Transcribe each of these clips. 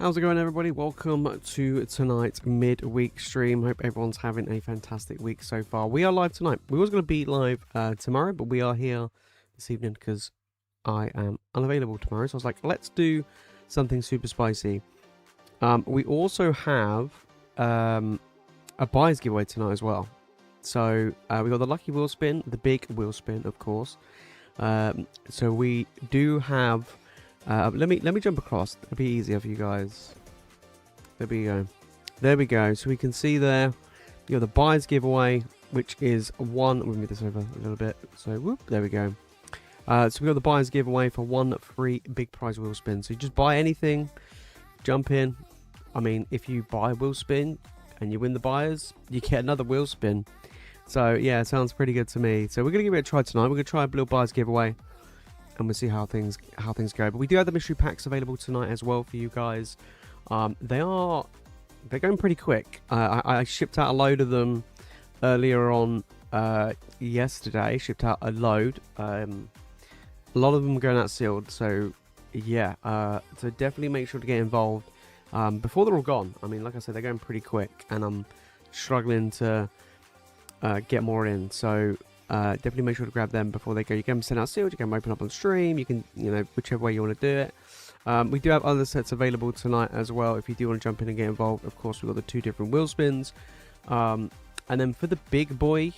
How's it going, everybody? Welcome to tonight's midweek stream. Hope everyone's having a fantastic week so far. We are live tonight. We was going to be live tomorrow, but we are here this evening because I am unavailable tomorrow. So I was like, let's do something super spicy. We also have a buyer's giveaway tonight as well. So we got the lucky wheel spin, the big wheel spin, of course. So we do have. Let me jump across. It'll be easier for you guys. There we go. There we go. So we can see there, you know, the buyer's giveaway, which is one. We'll move this over a little bit. So whoop, there we go. So we got the buyer's giveaway for one free big prize wheel spin. So you just buy anything, jump in. I mean, if you buy a wheel spin and you win the buyers, you get another wheel spin. So yeah, it sounds pretty good to me. So we're gonna give it a try tonight. We're gonna try a little buyer's giveaway, and we'll see how things go. But we do have the mystery packs available tonight as well for you guys. They're going pretty quick. I shipped out a load of them earlier on yesterday. Shipped out a load. A lot of them are going out sealed. So yeah. So definitely make sure to get involved before they're all gone. I mean, like I said, they're going pretty quick, and I'm struggling to get more in. So. Definitely make sure to grab them before they go. You can send out sealed, you can open up on stream, you can, you know, whichever way you want to do it. We do have other sets available tonight as well if you do want to jump in and get involved. Of course, we've got the two different wheel spins. And then for the big boy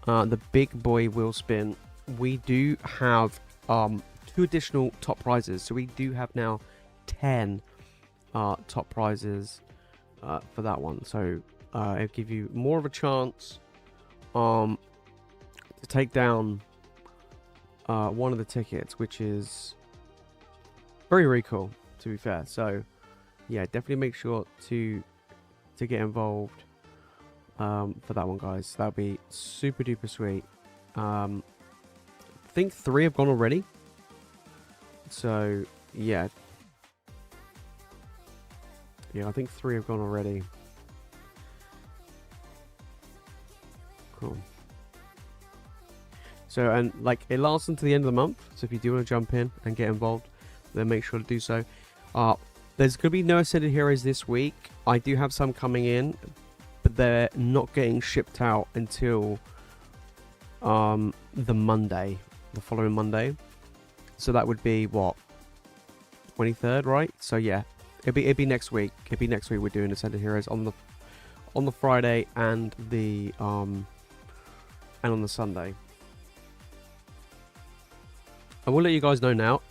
wheel spin, we do have two additional top prizes. So we do have now 10 top prizes for that one. So it'll give you more of a chance to take down one of the tickets, which is very, very cool, to be fair. So yeah, definitely make sure to get involved for that one, guys. That'll be super duper sweet. I think 3 have gone already, so yeah, I think 3 have gone already. Cool. So, and like, it lasts until the end of the month, so if you do want to jump in and get involved, then make sure to do so. There's going to be no Ascended Heroes this week. I do have some coming in, but they're not getting shipped out until the following Monday. So that would be, what, 23rd, right? So yeah, it'd be next week. It'd be next week we're doing Ascended Heroes on the Friday and on the Sunday. I will let you guys know now.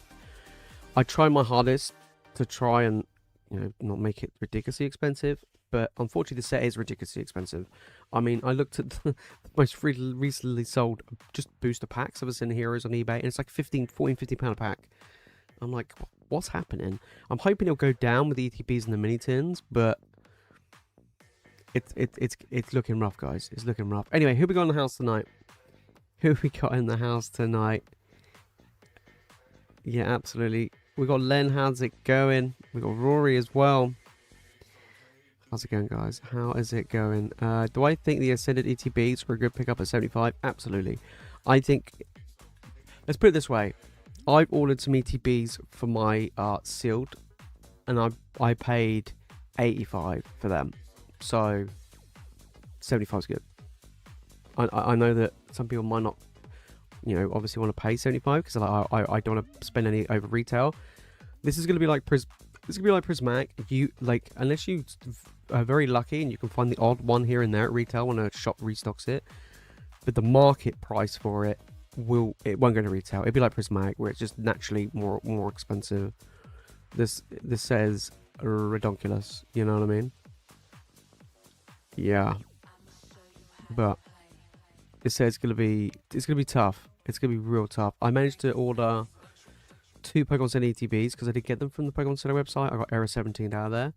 I try my hardest to try and, you know, not make it ridiculously expensive, but unfortunately the set is ridiculously expensive. I mean, I looked at the most recently sold just booster packs of Ascended Heroes on eBay, and it's like £14, £50 a pack. I'm like, what's happening? I'm hoping it'll go down with the ETBs and the mini tins, but it's looking rough, guys. It's looking rough. Anyway, who we got in the house tonight? Yeah, absolutely. We got Len. How's it going? We got Rory as well. How's it going, guys? How is it going? Do I think the Ascended ETBs were a good pickup at 75? Absolutely. I think. Let's put it this way. I've ordered some ETBs for my sealed, and I paid 85 for them. So 75 is good. I know that some people might not, you know, obviously want to pay 75 because I don't want to spend any over retail. This is going to be like Prismatic. You, like, unless you are very lucky and you can find the odd one here and there at retail when a shop restocks it, but the market price for it won't go to retail. It'd be like Prismatic, where it's just naturally more expensive. This says redonkulous, you know what I mean? Yeah, but it says it's gonna be tough. It's gonna be real tough. I managed to order 2 Pokemon Center ETBs because I did get them from the Pokemon Center website. I got Error 17 out of there.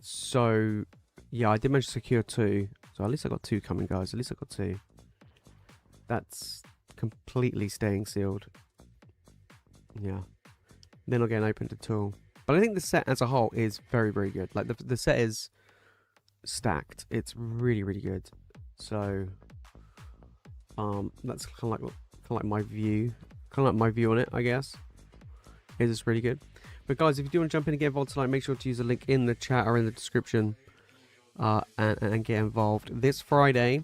So yeah, I did manage to secure 2. So at least I got 2 coming, guys. At least I got 2. That's completely staying sealed. Yeah, they're not getting opened at all. But I think the set as a whole is very, very good. Like the set is stacked. It's really, really good. So that's kind of like my view on it, I guess. Is this really good? But guys, if you do want to jump in and get involved tonight, make sure to use the link in the chat or in the description and get involved. This Friday,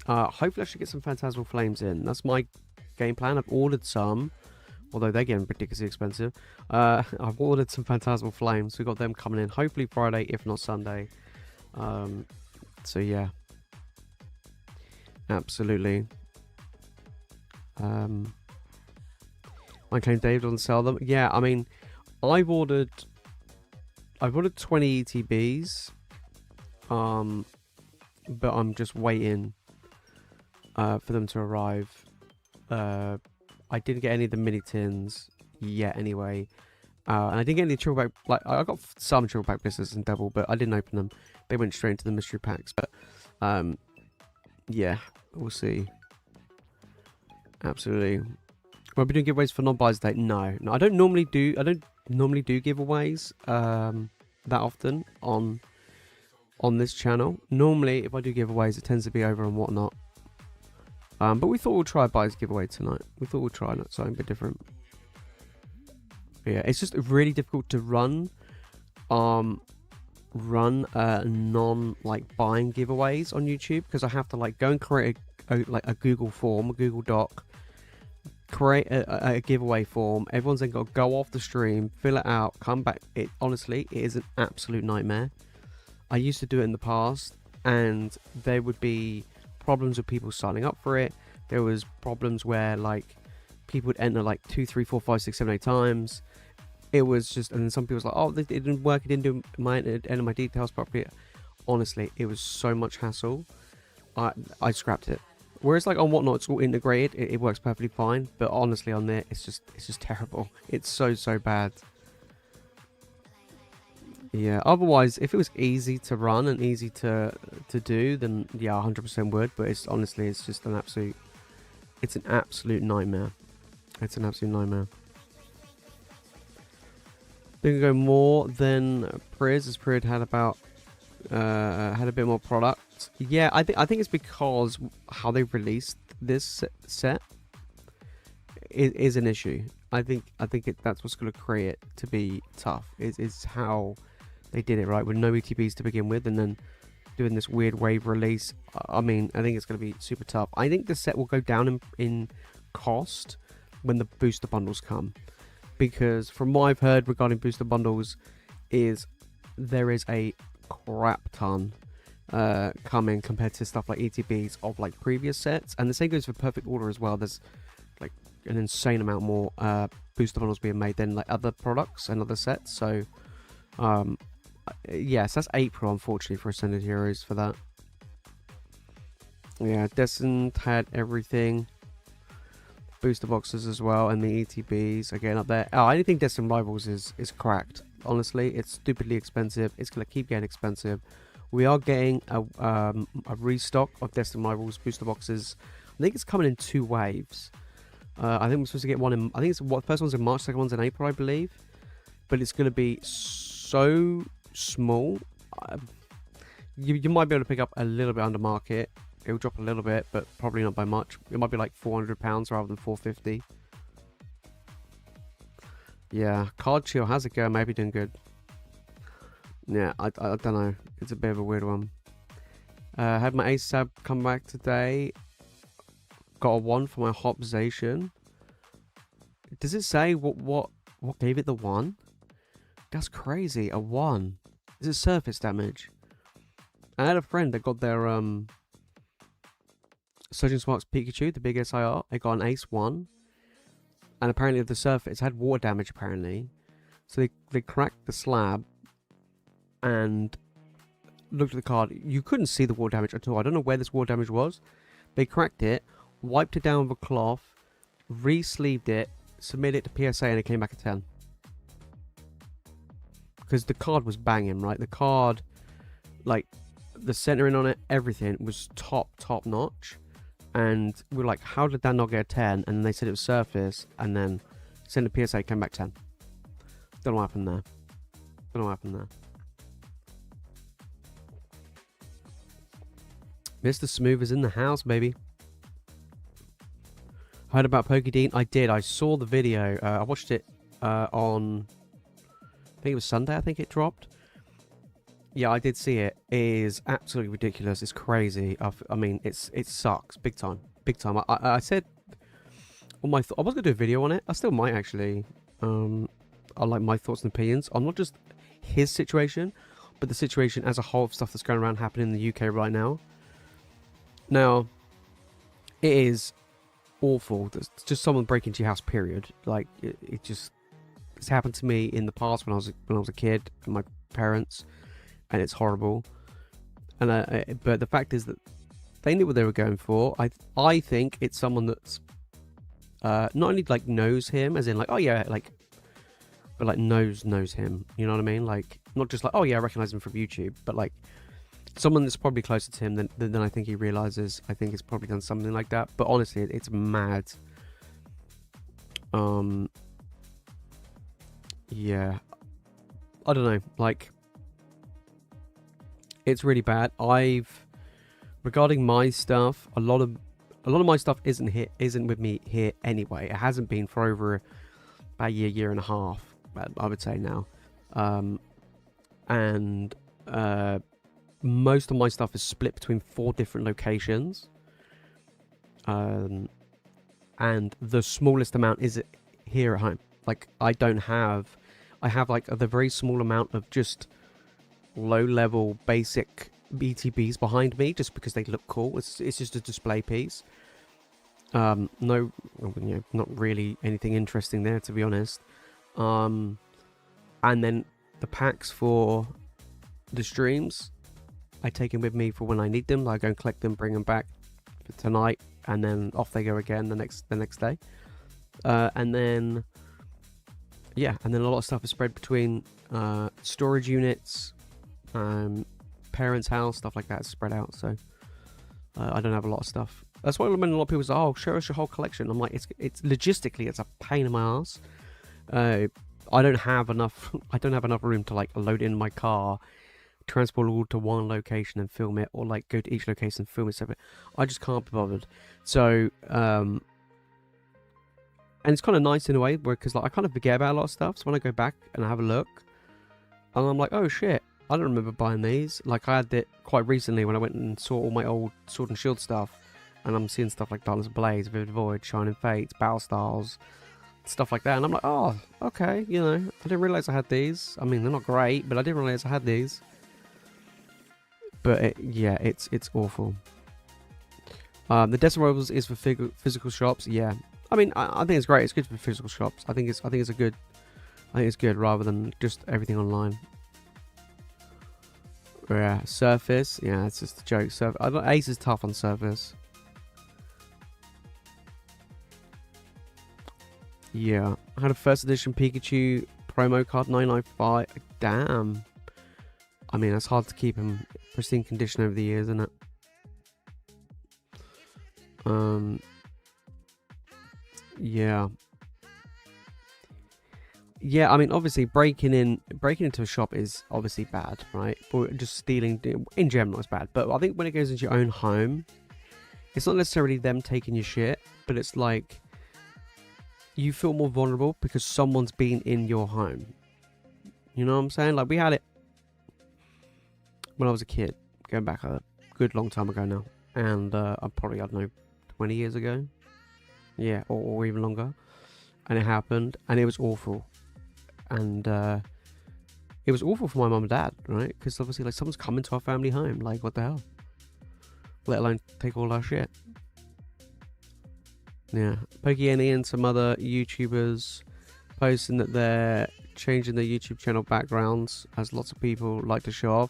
hopefully I should get some Phantasmal Flames in. That's my game plan. I've ordered some, although they're getting ridiculously expensive. I've ordered some Phantasmal Flames. We've got them coming in hopefully Friday, if not Sunday. So yeah, absolutely. My claim Dave doesn't sell them. Yeah, I mean, I've ordered 20 ETBs, but I'm just waiting for them to arrive. I didn't get any of the mini tins yet anyway, and I didn't get any triple pack. Like, I got some triple pack business and double, but I didn't open them. They went straight into the mystery packs. But yeah, we'll see. Absolutely. Will I be doing giveaways for non-buyers today? No, I don't normally do. I don't normally do giveaways that often on this channel. Normally, if I do giveaways, it tends to be over and whatnot. But we thought we'd try a buyers giveaway tonight. We thought we'd try something a bit different. But yeah, it's just really difficult to run non like buying giveaways on YouTube, because I have to like go and create a Google form, a Google Doc, create a giveaway form. Everyone's then got to go off the stream, fill it out, come back. It honestly, it is an absolute nightmare. I used to do it in the past, and there would be problems with people signing up for it. There was problems where like people would enter like 2, 3, 4, 5, 6, 7, 8 times. It was just, and then some people was like, oh, it didn't work, it didn't do enter my details properly. Honestly, it was so much hassle. I scrapped it. Whereas like on Whatnot, it's all integrated, it works perfectly fine. But honestly, on there, it's just terrible. It's so bad. Yeah. Otherwise, if it was easy to run and easy to do, then yeah, 100% would. But it's honestly, it's just an absolute. It's an absolute nightmare. It's an absolute nightmare. Didn't go more than Priz, as Priz had about had a bit more product. Yeah, I think it's because how they released this set is an issue. I think that's what's going to create it to be tough. Is how they did it, right, with no ETBs to begin with, and then doing this weird wave release. I mean, I think it's going to be super tough. I think the set will go down in cost when the booster bundles come, because from what I've heard regarding booster bundles is there is a crap ton coming compared to stuff like ETBs of like previous sets, and the same goes for Perfect Order as well. There's like an insane amount more booster bundles being made than like other products and other sets. So yes, that's April, unfortunately, for Ascended Heroes for that. Yeah, Destined had everything. Booster boxes as well, and the ETBs again up there. Oh, anything Destined Rivals is cracked. Honestly, it's stupidly expensive. It's going to keep getting expensive. We are getting a restock of Destined Rivals booster boxes. I think it's coming in 2 waves. I think we're supposed to get one in. I think it's what first one's in March, second one's in April, I believe. But it's going to be so small. You might be able to pick up a little bit under market. It'll drop a little bit, but probably not by much. It might be like £400 rather than £450. Yeah, Card Chill, how's it going? Maybe doing good. Yeah, I don't know. It's a bit of a weird one. Had my ASAP come back today. Got a 1 for my Hopzation. Does it say what gave it the 1? That's crazy. A 1. Is it surface damage? I had a friend that got their Surging Sparks Pikachu, the big SIR. They got an Ace 1. And apparently the surface had water damage apparently. So they cracked the slab and looked at the card. You couldn't see the water damage at all. I don't know where this water damage was. They cracked it, wiped it down with a cloth, re-sleeved it, submitted it to PSA, and it came back a 10. Because the card was banging, right? The card, like, the centering on it, everything was top notch. And we were like, how did that not get a 10? And they said it was surface, and then sent a PSA, came back 10. Don't know what happened there. Don't know what happened there. Mr. Smooth is in the house, baby. Heard about PokeJace? I did. I saw the video. I watched it on think it was Sunday, I think it dropped. Yeah, I did see it. It is absolutely ridiculous. It's crazy. I mean, it sucks big time, big time. I said, I was gonna do a video on it. I still might actually. I like my thoughts and opinions on not just his situation, but the situation as a whole of stuff that's going around happening in the UK right now. Now, it is awful. There's just someone breaking into your house. Period. Like it's happened to me in the past when I was a kid and my parents, and it's horrible. And but the fact is that they knew what they were going for. I think it's someone that's not only like knows him, as in like, oh yeah, like, but like knows him. You know what I mean? Like not just like, oh yeah, I recognize him from YouTube, but like someone that's probably closer to him than I think he realizes. I think he's probably done something like that. But honestly, it's mad. Yeah, I don't know. Like, it's really bad. Regarding my stuff, a lot of my stuff isn't with me here anyway. It hasn't been for over about a year and a half, I would say now. And most of my stuff is split between 4 different locations. And the smallest amount is here at home. Like I have like the very small amount of just low level basic BTBs behind me just because they look cool. It's just a display piece. No, you know, not really anything interesting there, to be honest. And then the packs for the streams, I take them with me for when I need them. I go and collect them, bring them back for tonight, and then off they go again the next day. And then yeah, and then a lot of stuff is spread between storage units, parents' house, stuff like that is spread out. So I don't have a lot of stuff. That's why when a lot of people say, "Oh, show us your whole collection," I'm like, it's logistically, it's a pain in my ass. I don't have enough. I don't have enough room to like load it in my car, transport it all to one location and film it, or like go to each location and film it separate. I just can't be bothered. So and it's kind of nice in a way, because like I kind of forget about a lot of stuff. So when I go back and I have a look, and I'm like, oh shit, I don't remember buying these. Like I had it quite recently when I went and saw all my old Sword and Shield stuff, and I'm seeing stuff like Darkness Ablaze, Vivid Void, Shining Fates, Battle Styles, stuff like that. And I'm like, oh, okay, you know, I didn't realize I had these. I mean, they're not great, but I didn't realize I had these. But yeah, it's awful. The Desert Royals is for physical shops. Yeah, I mean, I think it's great. It's good for physical shops. I think it's good rather than just everything online. Yeah, Surface. Yeah, it's just a joke. Ace is tough on Surface. Yeah, I had a first edition Pikachu promo card, 995. Damn. I mean, it's hard to keep in pristine condition over the years, isn't it? Yeah. Yeah, I mean, obviously breaking into a shop is obviously bad, right? But just stealing in general is bad. But I think when it goes into your own home, it's not necessarily them taking your shit, but it's like you feel more vulnerable because someone's been in your home. You know what I'm saying? Like we had it when I was a kid, going back a good long time ago now, and I'm probably, I don't know, 20 years ago. Yeah, or even longer. And it happened, and it was awful. And it was awful for my mum and dad, right? Because obviously, like, someone's coming to our family home. Like, what the hell? Let alone take all our shit. Yeah. PokeJace and some other YouTubers posting that they're changing their YouTube channel backgrounds, as lots of people like to show off.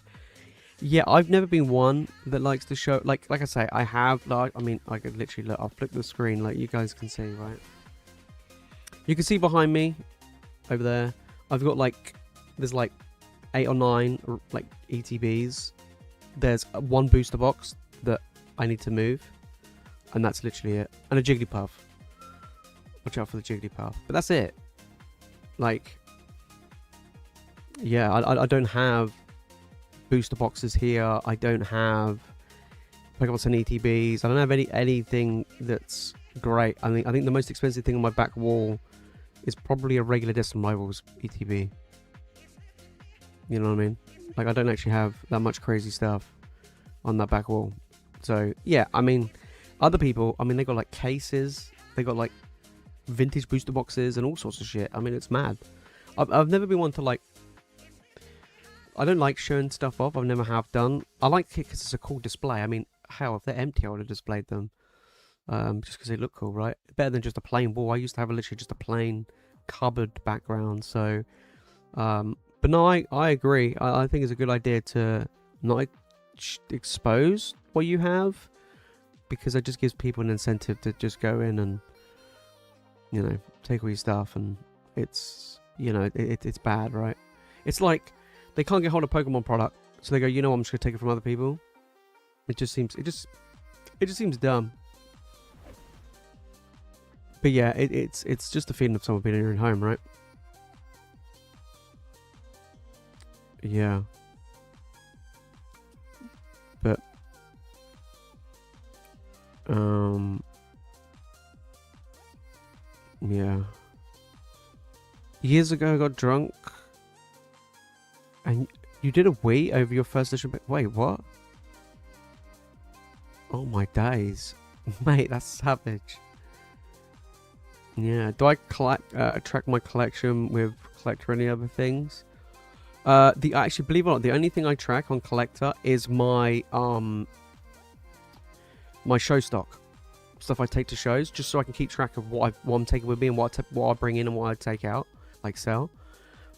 Yeah, I've never been one that likes to show, like I say, I have, like, I mean, I could literally look, I'll flick the screen, like you guys can see, right? You can see behind me, over there, I've got like, there's like 8 or 9 like ETBs. There's one booster box that I need to move, and that's literally it. And a Jigglypuff. Watch out for the Jigglypuff. But that's it. Like, yeah, I don't have booster boxes here. I don't have Pokemon Sun ETBs. I don't have anything that's great. I think the most expensive thing on my back wall is probably a regular Destined Rivals ETB. You know what I mean? Like, I don't actually have that much crazy stuff on that back wall. So, yeah, I mean, other people, I mean, they got, like, cases. They got, like, vintage booster boxes and all sorts of shit. I mean, it's mad. I've never been one to, like... I don't like showing stuff off. I've never have done. I like it because it's a cool display. I mean, hell, if they're empty, I would have displayed them. Just because they look cool, right? Better than just a plain wall. I used to have literally just a plain cupboard background. So, but no, I agree. I think it's a good idea to not expose what you have, because it just gives people an incentive to just go in and, you know, take all your stuff, and it's, you know, it's bad, right? It's like they can't get hold of Pokemon product, so they go, you know, I'm just gonna take it from other people. It just seems seems dumb. But yeah, it's just the feeling of someone being in your own home, right? Yeah. But yeah. Years ago I got drunk and you did a Wii over your first edition. Wait, what? Oh my days. Mate, that's savage. Yeah, do I track my collection with Collector or any other things? Actually, believe it or not, the only thing I track on Collector is my my show stock stuff I take to shows, just so I can keep track of what I'm taking with me and what I bring in and what I take out, like sell.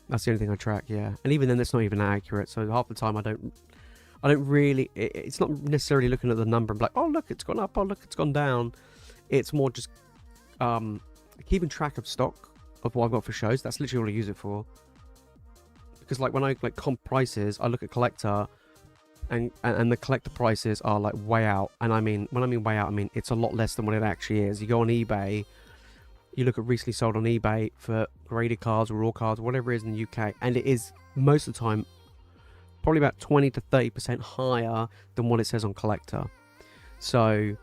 That's the only thing I track, yeah. And even then, it's not even accurate. So half the time, I don't really. It's not necessarily looking at the number and be like, oh look, it's gone up. Oh look, it's gone down. It's more just keeping track of stock of what I've got for shows. That's literally all I use it for. Because like when I like comp prices, I look at Collector, and the Collector prices are like way out. And I mean, when I mean way out, I mean it's a lot less than what it actually is. You go on eBay, you look at recently sold on eBay for graded cards or raw cards, whatever it is in the UK, and it is most of the time probably about 20 to 30% higher than what it says on Collector. So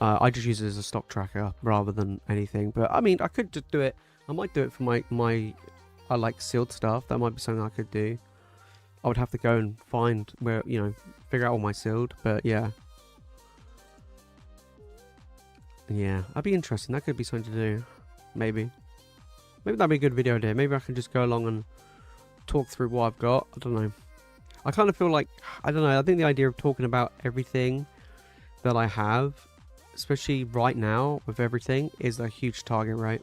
I just use it as a stock tracker rather than anything. But I mean, I could just do it. I might do it for my I like sealed stuff. That might be something I could do. I would have to go and find where, you know, figure out all my sealed. But yeah. Yeah, that'd be interesting. That could be something to do. Maybe that'd be a good video idea. Maybe I can just go along and talk through what I've got. I don't know. I kind of feel like, I don't know. I think the idea of talking about everything that I have, especially right now with everything, is a huge target, right?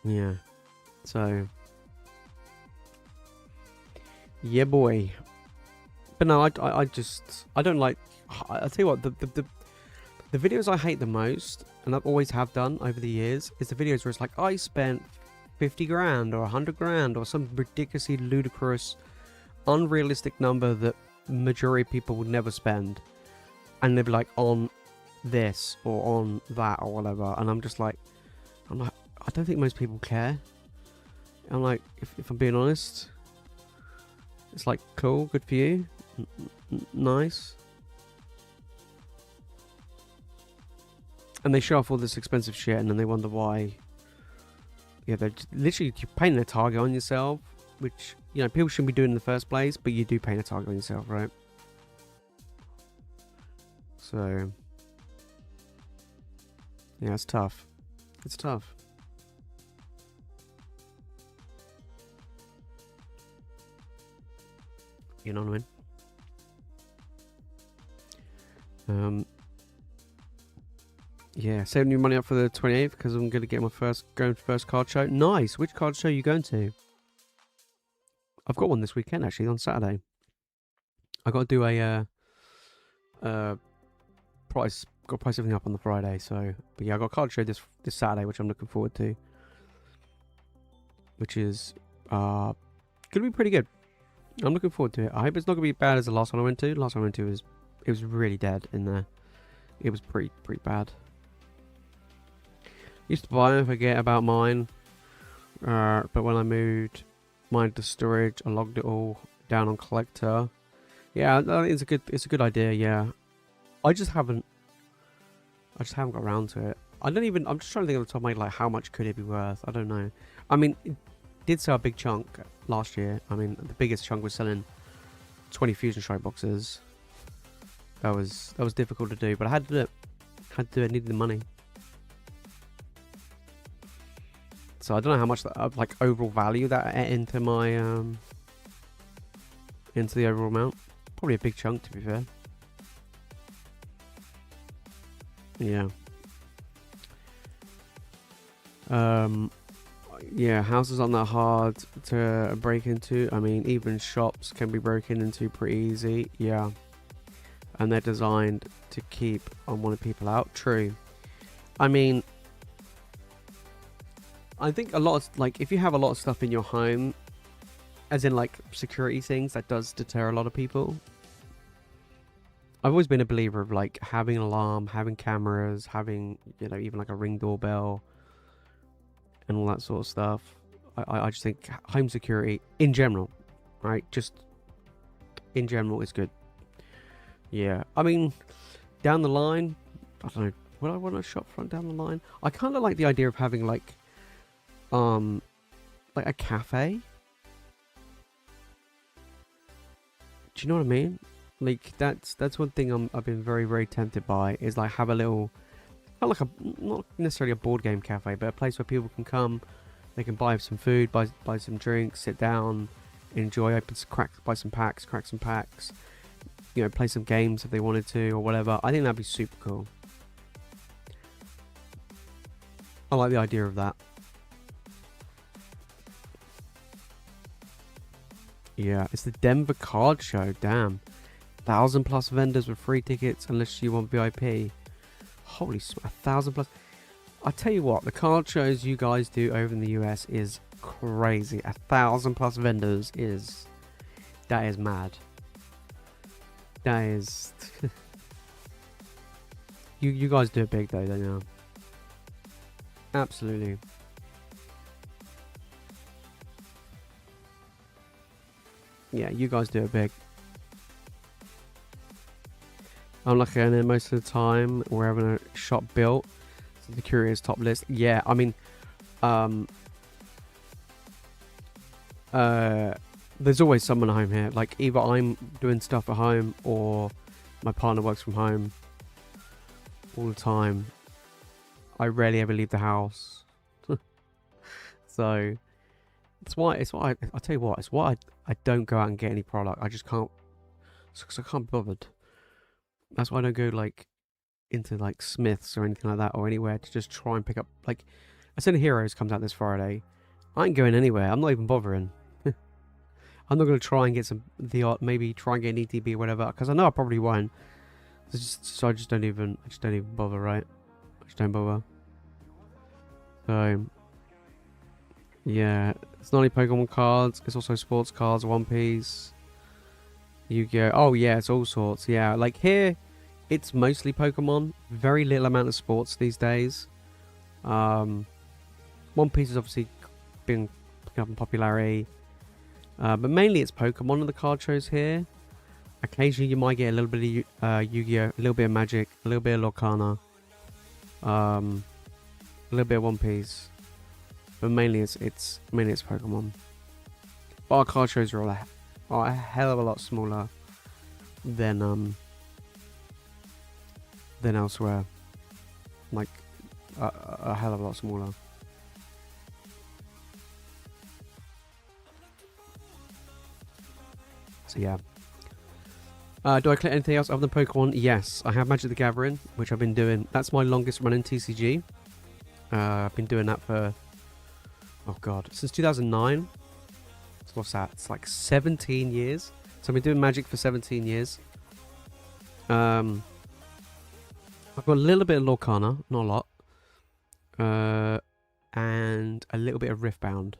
Yeah. So, yeah, boy. But no, I don't like. I tell you what, the videos I hate the most, and I always have done over the years, is the videos where it's like, I spent 50 grand or 100 grand or some ridiculously ludicrous, unrealistic number that majority of people would never spend, and they'd be like, on this or on that or whatever, and I'm like, I don't think most people care. I'm like, if I'm being honest, it's like, cool, good for you, nice. And they show off all this expensive shit, and then they wonder why. Yeah, they're literally painting a target on yourself, which, you know, people shouldn't be doing in the first place, but you do paint a target on yourself, right? So, yeah, it's tough. It's tough. You know what I mean? Yeah, saving your money up for the 28th because I'm going to get my first card show. Nice. Which card show are you going to? I've got one this weekend, actually, on Saturday. I got to do a price. Got to price everything up on the Friday. So, but yeah, I got a card show this Saturday, which I'm looking forward to. Which is going to be pretty good. I'm looking forward to it. I hope it's not going to be bad as the last one I went to. Last one I went to was really dead in there. It was pretty bad. Used to buy and forget about mine, but when I moved mine to storage, I logged it all down on Collector. Yeah, it's a good idea. Yeah, I just haven't got around to it. I'm just trying to think of the top of my head, like, how much could it be worth? I don't know. I mean, it did sell a big chunk last year. I mean, the biggest chunk was selling 20 Fusion Strike boxes. That was difficult to do, but I had to do it. I needed the money. So I don't know how much that, like, overall value that into my into the overall amount. Probably a big chunk, to be fair. Yeah. Yeah, houses aren't that hard to break into. I mean, even shops can be broken into pretty easy. Yeah. And they're designed to keep unwanted people out. True. I mean, I think a lot of, like, if you have a lot of stuff in your home, as in, like, security things, that does deter a lot of people. I've always been a believer of, like, having an alarm, having cameras, having, you know, even like a Ring doorbell and all that sort of stuff. I just think home security in general, right? Just in general is good. Yeah. I mean, down the line, I don't know. Would I want a shop front down the line? I kind of like the idea of having, like a cafe. Do you know what I mean? Like, that's one thing I've been very, very tempted by, is like have a little, not necessarily a board game cafe, but a place where people can come, they can buy some food, buy some drinks, sit down, enjoy, buy some packs, crack some packs, you know, play some games if they wanted to or whatever. I think that'd be super cool. I like the idea of that. Yeah, it's the Denver Card Show. Damn. 1,000+ vendors with free tickets unless you want VIP. Holy smokes, 1,000+. I tell you what, the card shows you guys do over in the US is crazy. 1,000+ vendors that is mad. That is you guys do it big though, don't you? Absolutely. Yeah, you guys do it big. I'm lucky, and then most of the time we're having a shop built. So the curious top list. Yeah, I mean, there's always someone at home here. Like, either I'm doing stuff at home or my partner works from home all the time. I rarely ever leave the house. So it's why I tell you what, it's why I don't go out and get any product. I just can't, because I can't be bothered. That's why I don't go like into like Smiths or anything like that, or anywhere to just try and pick up. Like, Ascended Heroes comes out this Friday. I ain't going anywhere. I'm not even bothering. I'm not going to try and get maybe try and get an ETB or whatever, because I know I probably won't. So I just don't even bother, right? I just don't bother. So yeah, it's not only Pokemon cards, it's also sports cards, One Piece, Yu-Gi-Oh. Oh yeah, it's all sorts. Yeah, like here, it's mostly Pokemon. Very little amount of sports these days. One Piece has obviously been picking up in popularity, but mainly it's Pokemon in the card shows here. Occasionally you might get a little bit of Yu-Gi-Oh, a little bit of Magic, a little bit of Lorcana, a little bit of One Piece, but mainly it's Pokemon. But our card shows are a hell of a lot smaller than elsewhere. Like a hell of a lot smaller. So yeah. Do I collect anything else other than Pokemon? Yes, I have Magic the Gathering, which I've been doing. That's my longest running TCG. I've been doing that for, oh god, since 2009. So what's that? It's like 17 years. So I've been doing Magic for 17 years. I've got a little bit of Lorcana, not a lot. And a little bit of Riftbound.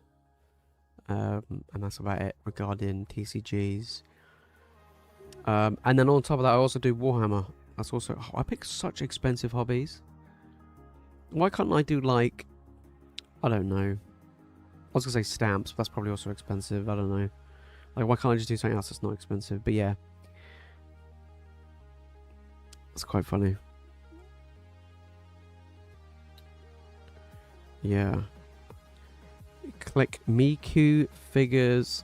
And that's about it regarding TCGs. And then on top of that, I also do Warhammer. That's also, I pick such expensive hobbies. Why can't I do, like, I don't know. I was gonna say stamps, but that's probably also expensive. I don't know. Like, why can't I just do something else that's not expensive? But yeah, it's quite funny. Yeah. Click Miku figures,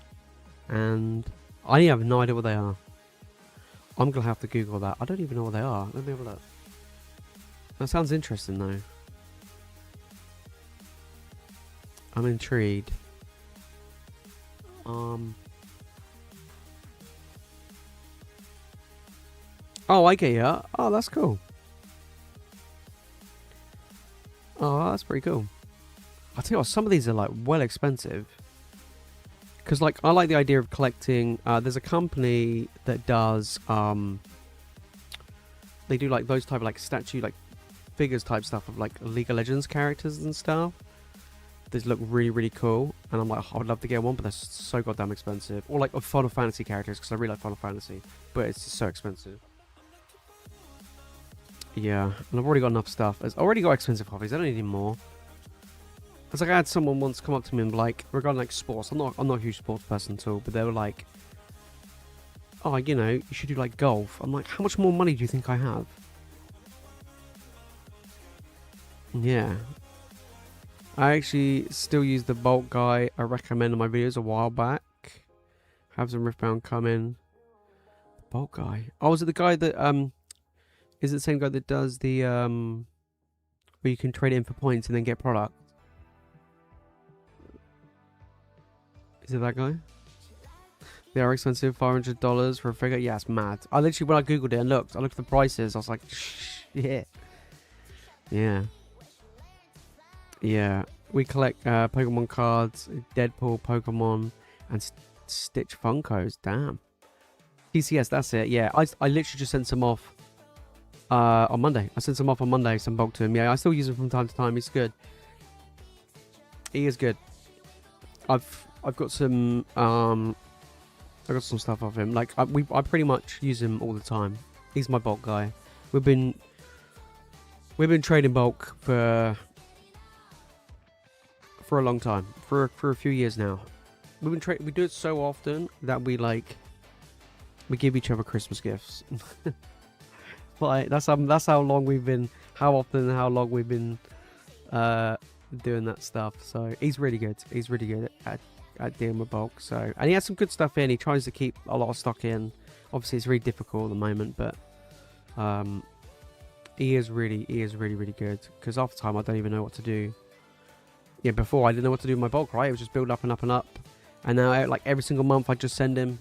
and I have no idea what they are. I'm gonna have to Google that. I don't even know what they are. Let me have a look. That sounds interesting though. I'm intrigued. Oh, I get ya. Oh, that's cool. Oh, that's pretty cool. I tell you what, some of these are like well expensive. Because like I like the idea of collecting. There's a company that does. They do like those type of like statue like figures type stuff of like League of Legends characters and stuff. These look really cool, and I'm like, I would love to get one, but they're so goddamn expensive. Or like Final Fantasy characters, because I really like Final Fantasy, but it's just so expensive. Yeah, and I've already got enough stuff. I've already got expensive hobbies. I don't need any more. It's like I had someone once come up to me and be like, regarding like sports. I'm not a huge sports person at all, but they were like, oh, you know, you should do like golf. I'm like, how much more money do you think I have? Yeah. I actually still use the bulk guy I recommended in my videos a while back. Have some Riftbound come in. Bulk guy. Oh, is it the guy that is it the same guy that does the where you can trade it in for points and then get product? Is it that guy? They are expensive, $500 for a figure. Yeah, it's mad. I literally, when I googled it and looked, I looked at the prices. I was like, shit. Yeah. Yeah. We collect Pokemon cards, Deadpool, Pokemon, and Stitch Funkos. Damn. TCS, that's it. Yeah, I literally just sent some off on Monday. I sent some off on Monday, some bulk to him. Yeah, I still use him from time to time. He's good. He is good. I've got some I got some stuff off him. Like I pretty much use him all the time. He's my bulk guy. We've been trading bulk for a long time, for a few years now. We do it so often that we give each other Christmas gifts. Like that's how long we've been, how often and how long we've been doing that stuff. So he's really good. He's really good at dealing with bulk. So, and he has some good stuff in. He tries to keep a lot of stock in. Obviously, it's really difficult at the moment, but he is really good. Because half the time I don't even know what to do. Yeah, before I didn't know what to do with my bulk. Right, it was just build up and up and up. And now, like every single month, I just send him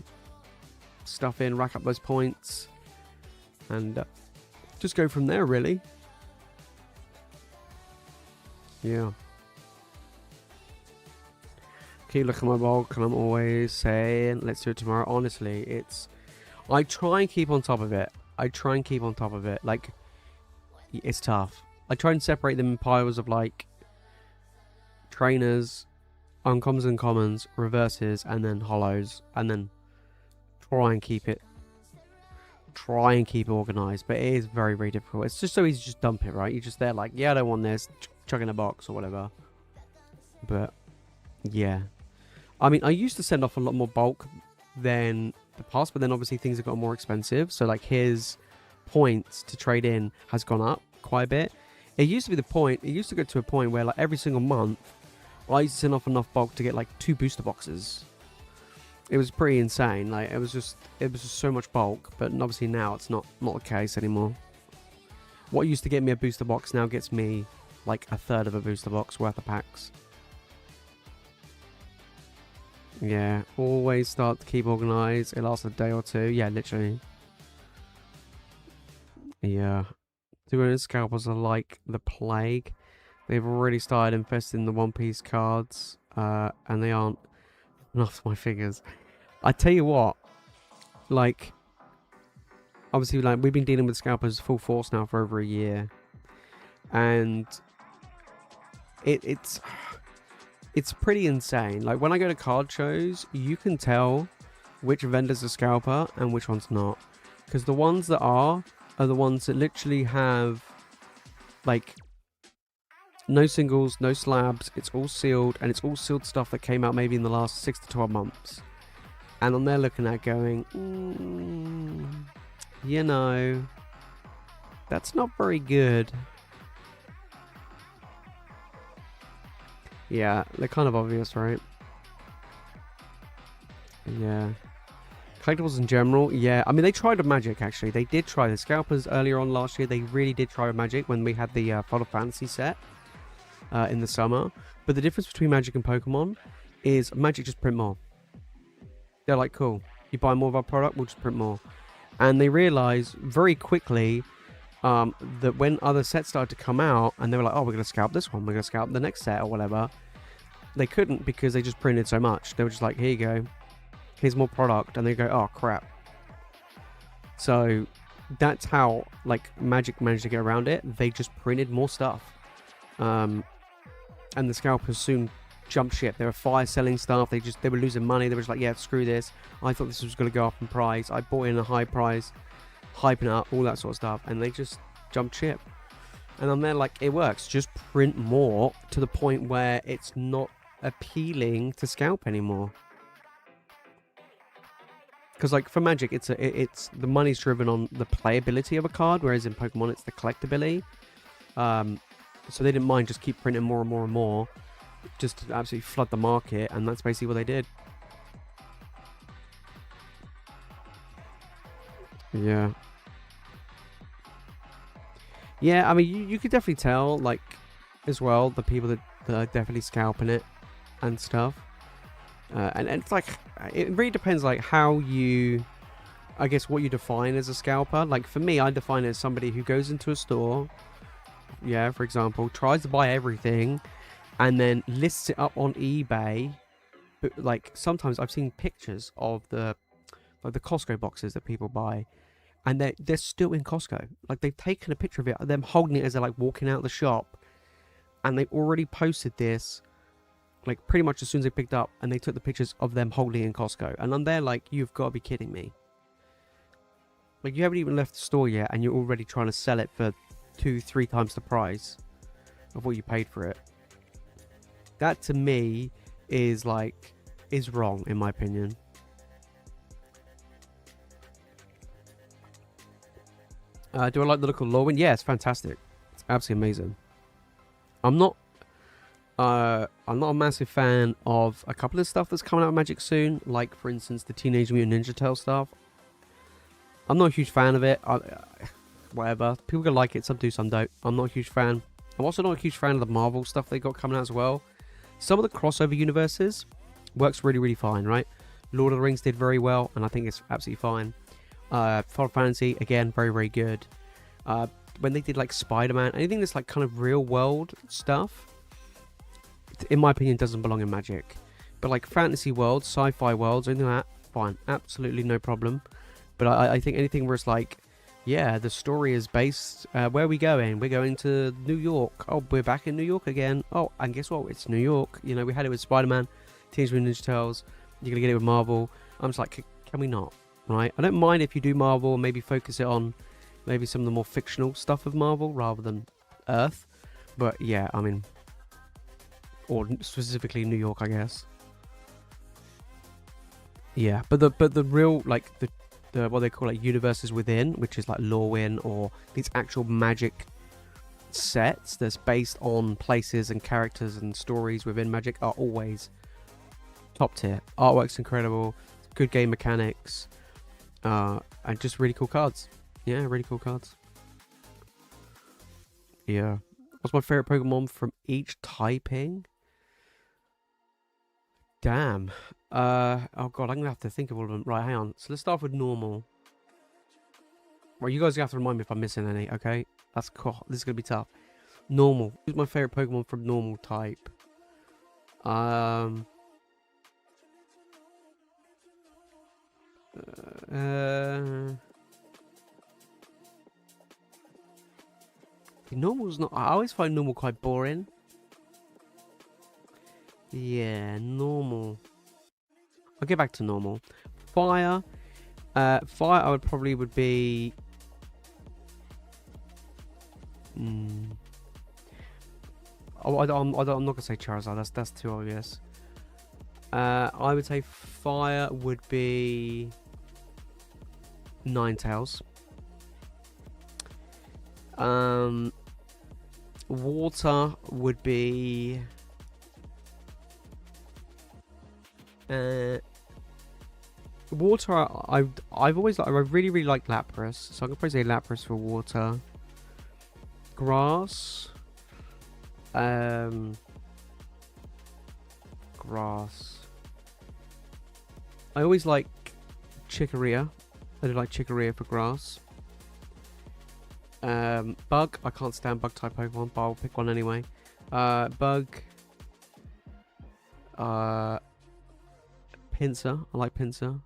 stuff in, rack up those points, and just go from there. Really. Yeah. Keep looking at my bulk, and I'm always saying, let's do it tomorrow. Honestly, I try and keep on top of it. Like, it's tough. I try and separate them in piles of like trainers, uncommons and commons, reverses, and then hollows, and then try and keep it organized. But it is very difficult. It's just so easy to just dump it, right? You're just there like, yeah, I don't want this, chuck in a box or whatever. But yeah, I mean, I used to send off a lot more bulk than the past, but then obviously things have got more expensive. So like his points to trade in has gone up quite a bit. It used to go to a point where like every single month I used to send off enough bulk to get like 2 booster boxes. It was pretty insane. Like it was just so much bulk, but obviously now it's not the case anymore. What used to get me a booster box now gets me like a third of a booster box worth of packs. Yeah, always start to keep organized. It lasts a day or two. Yeah, literally. Yeah. 200 scalpers are like the plague. They've already started infesting the One Piece cards, and they aren't enough for my figures. I tell you what, like, obviously, like we've been dealing with scalpers full force now for over a year, and it's pretty insane. Like when I go to card shows, you can tell which vendor's a scalper and which one's not, because the ones that are the ones that literally have like no singles, no slabs, it's all sealed, and it's all sealed stuff that came out maybe in the last 6 to 12 months. And I'm there looking at going, you know, that's not very good. Yeah, they're kind of obvious, right? Yeah. Collectibles in general, yeah. I mean, they tried with Magic, actually. They did try the scalpers earlier on last year. They really did try with Magic when we had the Final Fantasy set in the summer. But the difference between Magic and Pokemon is Magic just print more. They're like, cool. You buy more of our product, we'll just print more. And they realized very quickly that when other sets started to come out, and they were like, oh, we're going to scalp this one, we're going to scalp the next set or whatever. They couldn't because they just printed so much. They were just like, here you go. Here's more product, and they go, oh crap. So that's how like Magic managed to get around it. They just printed more stuff, and the scalpers soon jumped ship. They were fire selling stuff. They were losing money. They were just like, yeah, screw this. I thought this was going to go up in price. I bought in a high price, hyping it up, all that sort of stuff, and they just jumped ship. And I'm there like, it works. Just print more to the point where it's not appealing to scalp anymore. Because like for Magic, it's the money's driven on the playability of a card, whereas in Pokemon it's the collectability. So they didn't mind just keep printing more and more and more, just to absolutely flood the market, and that's basically what they did. Yeah. Yeah, I mean, you could definitely tell, like, as well, the people that are definitely scalping it and stuff. And it's like, it really depends, like, how you, I guess, what you define as a scalper. Like, for me, I define it as somebody who goes into a store, yeah, for example, tries to buy everything, and then lists it up on eBay. But, like, sometimes I've seen pictures of the Costco boxes that people buy, and they're still in Costco. Like, they've taken a picture of it, them holding it as they're, like, walking out the shop, and they've already posted this, like, pretty much as soon as they picked up, and they took the pictures of them holding it in Costco. And I'm there like, you've got to be kidding me. Like, you haven't even left the store yet, and you're already trying to sell it for 2-3 times the price of what you paid for it. That, to me, is wrong, in my opinion. Do I like the look of Lorwyn? Yeah, it's fantastic. It's absolutely amazing. I'm not a massive fan of a couple of stuff that's coming out of Magic soon, like for instance the Teenage Mutant Ninja Turtles stuff. I'm not a huge fan of it. Whatever, people can like it, some do, some don't. I'm not a huge fan. I'm also not a huge fan of the Marvel stuff they got coming out as well. Some of the crossover universes works really, really fine, right? Lord of the Rings did very well, and I think it's absolutely fine. Final Fantasy, again, very, very good. When they did like Spider-Man, anything that's like kind of real world stuff, in my opinion, doesn't belong in Magic. But like fantasy worlds, sci-fi worlds, anything like that, fine, absolutely no problem. But I think anything where it's like, yeah, the story is based, where are we going? We're going to New York. Oh, we're back in New York again. Oh, and guess what? It's New York. You know, we had it with Spider-Man, Teenage Mutant Ninja Turtles. You're going to get it with Marvel. I'm just like, can we not? Right? I don't mind if you do Marvel and maybe focus it on maybe some of the more fictional stuff of Marvel rather than Earth. But yeah, I mean, or specifically New York, I guess. Yeah, but the real, like, the what they call like universes within, which is like Lorwyn or these actual Magic sets that's based on places and characters and stories within Magic, are always top tier. Artwork's incredible, good game mechanics, and just really cool cards. Yeah, really cool cards. Yeah. What's my favorite Pokemon from each typing? Damn. Oh god, I'm gonna have to think of all of them. Right, hang on. So let's start with normal. Well, you guys have to remind me if I'm missing any, okay? That's cool. This is gonna be tough. Normal. Who's my favorite Pokemon from normal type? Normal's not. I always find normal quite boring. Yeah, normal. I'll get back to normal. Fire. Fire, I would probably be. Oh, I'm not gonna say Charizard. That's too obvious. I would say fire would be Ninetales. Water would be Water, I've always I really like Lapras, so I'm gonna probably say Lapras for water. Grass, grass. I always like Chicoria. I do like Chicoria for grass. Bug, I can't stand bug type Pokemon, but I'll pick one anyway. Bug. Pinsir, I like Pinsir.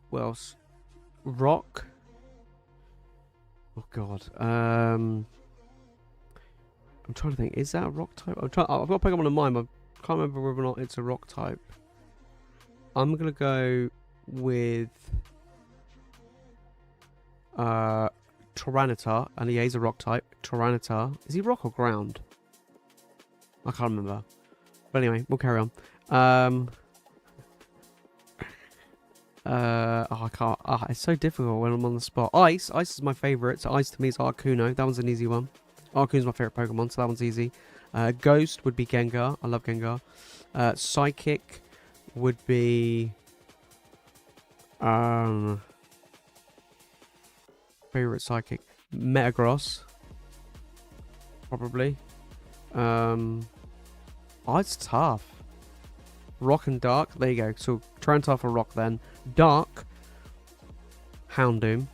What else? Rock. Oh god. I'm trying to think. Is that a rock type? I've got Pokemon in mind, but I can't remember whether or not it's a rock type. I'm gonna go with Tyranitar, and he is a rock type. Tyranitar. Is he rock or ground? I can't remember. But anyway, we'll carry on. I can't. It's so difficult when I'm on the spot. Ice is my favourite. So ice to me is Articuno. That one's an easy one. Articuno's my favourite Pokemon, so that one's easy. Ghost would be Gengar. I love Gengar. Psychic would be favourite Psychic. Metagross. Probably. It's tough. Rock and Dark. There you go. So Tyranitar for Rock then. Dark. Houndoom.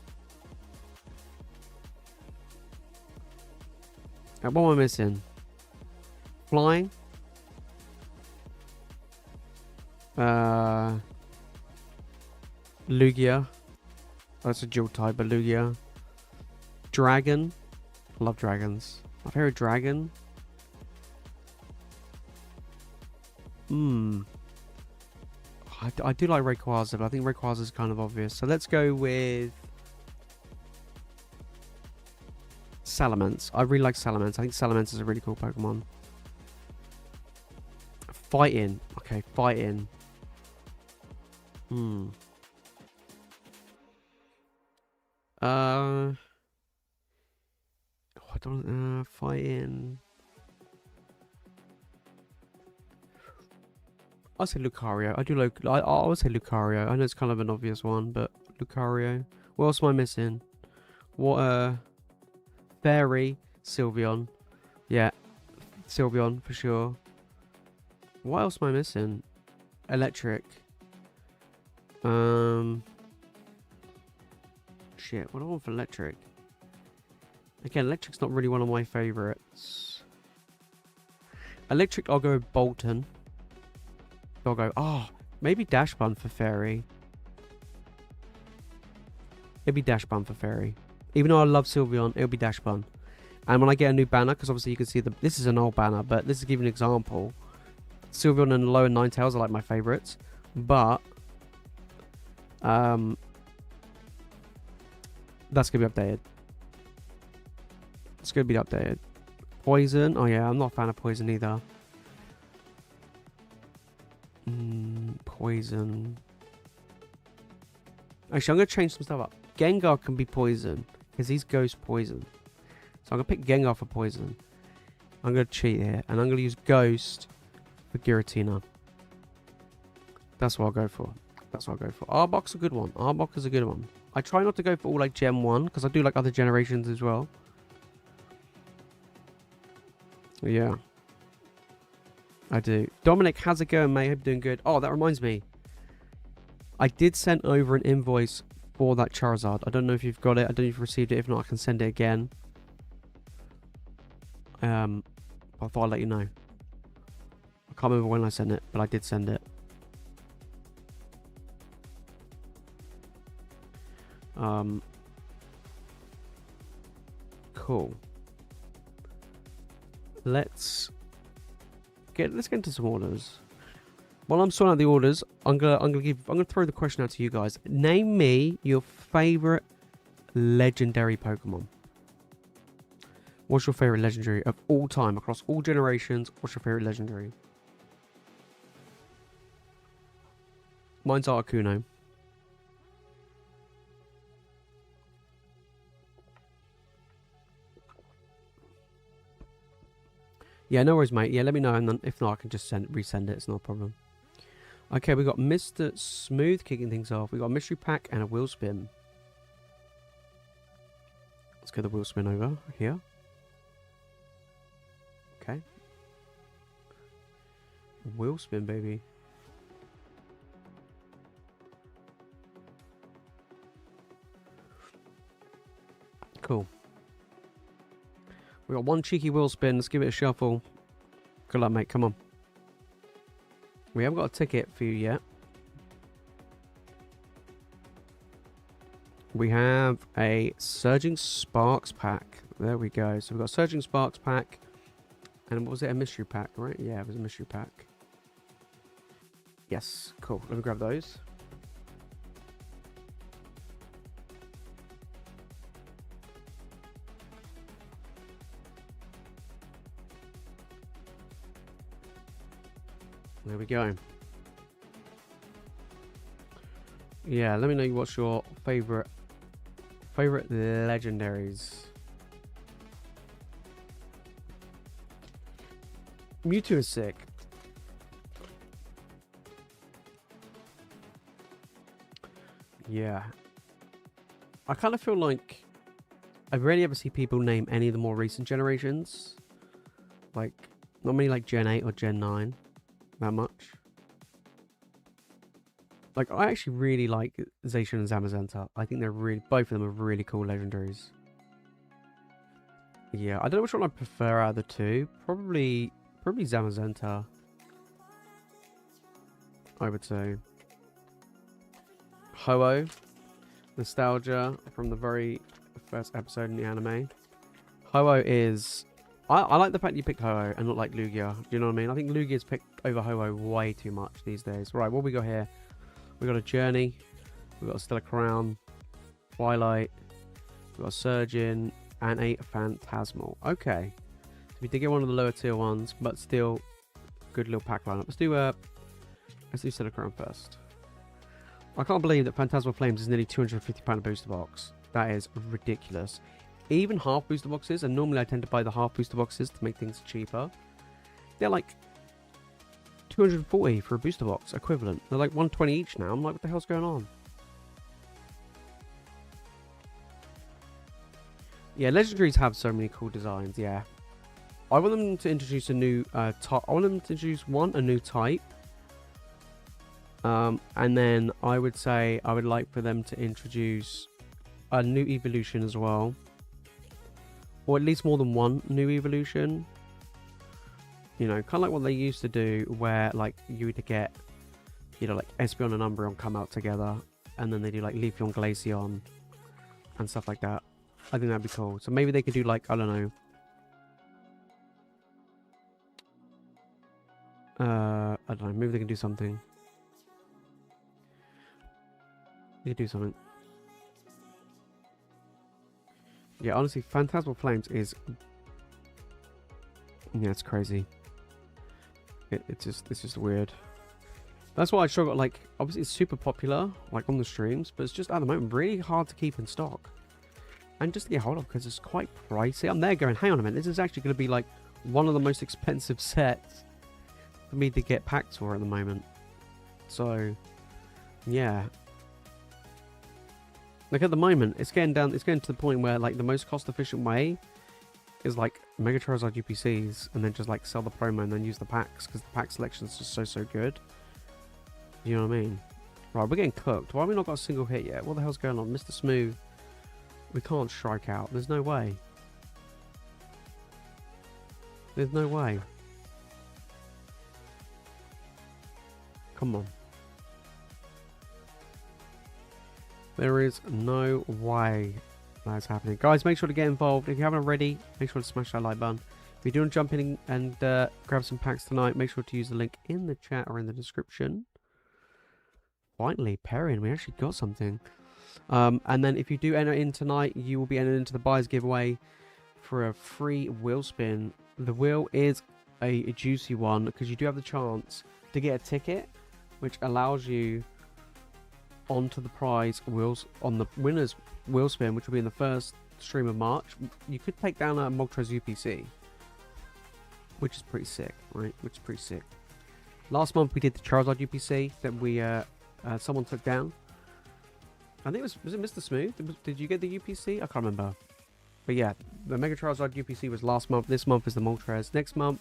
What am I missing? Flying. Lugia. That's a dual type, but Lugia. Dragon. I love dragons. My favorite dragon. I do like Rayquaza, but I think Rayquaza is kind of obvious. So let's go with Salamence. I really like Salamence. I think Salamence is a really cool Pokemon. Fighting. Okay, fighting. I don't fighting. I'll say Lucario. I would say Lucario. I know it's kind of an obvious one, but Lucario. What else am I missing? What Fairy, Sylveon. Yeah, Sylveon for sure. What else am I missing? Electric. Shit, what do I want for electric? Again, electric's not really one of my favourites. Electric, I'll go with Bolton. I'll go, maybe Dash Bun for Fairy. It'll be Dash Bun for Fairy. Even though I love Sylveon, it'll be Dash Bun. And when I get a new banner, because obviously you can see this is an old banner, but this is giving an example. Sylveon and Low and Ninetales are like my favourites. But that's going to be updated. It's going to be updated. Poison. Oh yeah, I'm not a fan of Poison either. Poison. Actually, I'm going to change some stuff up. Gengar can be Poison, because he's Ghost Poison. So I'm going to pick Gengar for Poison. I'm going to cheat here, and I'm going to use Ghost for Giratina. That's what I'll go for. Arbok's a good one. Arbok is a good one. I try not to go for all like Gen 1, because I do like other generations as well. Yeah. I do. Dominic, how's it going, mate? Hope you're doing good. Oh, that reminds me. I did send over an invoice for that Charizard. I don't know if you've got it. I don't know if you've received it. If not, I can send it again. I thought I'd let you know. I can't remember when I sent it, but I did send it. Cool. Let's get into some orders. While I'm sorting out the orders, I'm gonna throw the question out to you guys. Name me your favorite legendary Pokemon. What's your favorite legendary of all time across all generations? What's your favorite legendary? Mine's Articuno. Yeah, no worries, mate. Yeah, let me know, and then if not, I can just resend it. It's no problem. Okay, we got Mr. Smooth kicking things off. We got a mystery pack and a wheel spin. Let's get the wheel spin over here. Okay. Wheel spin, baby. Cool. We got one cheeky wheel spin. Let's give it a shuffle. Good luck, mate. Come on. We haven't got a ticket for you yet. We have a Surging Sparks pack. There we go. So we've got a Surging Sparks pack. And what was it? A mystery pack, right? Yeah, it was a mystery pack. Yes. Cool. Let me grab those. There we go. Yeah, let me know what's your favorite legendaries. Mewtwo is sick. Yeah. I kind of feel like I rarely ever see people name any of the more recent generations. Like, not many like Gen 8 or Gen 9. That much. Like, I actually really like Zacian and Zamazenta. I think they're really, both of them are really cool legendaries. Yeah, I don't know which one I prefer out of the two. Probably Zamazenta, I would say. Ho-Oh. Nostalgia from the very first episode in the anime. Ho-Oh is... I like the fact you picked Ho-Oh and not like Lugia. Do you know what I mean? I think Lugia's picked over Ho-Oh way too much these days. Right, what we got here? We got a Journey. We got a Stellar Crown. Twilight. We got a Surgeon. And a Phantasmal. Okay. So we did get one of the lower tier ones, but still good little pack lineup. Let's do Stellar Crown first. I can't believe that Phantasmal Flames is nearly £250 booster box. That is ridiculous. Even half booster boxes, and normally I tend to buy the half booster boxes to make things cheaper. They're like 240 for a booster box equivalent. They're like 120 each now. I'm like, what the hell's going on? Yeah, legendaries have so many cool designs. Yeah, I want them to introduce a new type. I want them to introduce a new type. And then I would say I would like for them to introduce a new evolution as well. Or at least more than one new evolution. You know, kind of like what they used to do, where like you would get, you know, like Espeon and Umbreon come out together, and then they do like Leafeon, Glaceon, and stuff like that. I think that'd be cool. So maybe they could do like, I don't know. I don't know. Maybe they can do something. They could do something. Yeah, honestly, Phantasmal Flames is... Yeah, it's crazy. It's just weird. That's why I struggle. Like, obviously it's super popular, like on the streams, but it's just at the moment really hard to keep in stock. And just to get hold of, because it's quite pricey. I'm there going, hang on a minute, this is actually going to be like one of the most expensive sets for me to get packs for at the moment. So, yeah. Like at the moment, it's getting to the point where like the most cost efficient way is like Mega Charizard UPCs and then just like sell the promo and then use the packs, because the pack selection is just so good. You know what I mean? Right, we're getting cooked. Why have we not got a single hit yet? What the hell's going on? Mr. Smooth. We can't strike out. There's no way. There's no way. Come on. There is no way that's happening. Guys, make sure to get involved. If you haven't already, make sure to smash that like button. If you do want to jump in and grab some packs tonight, make sure to use the link in the chat or in the description. Finally, Perrin, we actually got something. And then if you do enter in tonight, you will be entered into the buyer's giveaway for a free wheel spin. The wheel is a juicy one because you do have the chance to get a ticket, which allows you onto the prize wheels on the winner's wheel spin, which will be in the first stream of March. You could take down a Moltres UPC, which is pretty sick, right? Which is pretty sick. Last month we did the Charizard UPC that we someone took down. I think it was it Mr. Smooth? Did you get the UPC? I can't remember. But yeah, the Mega Charizard UPC was last month. This month is the Moltres. Next month,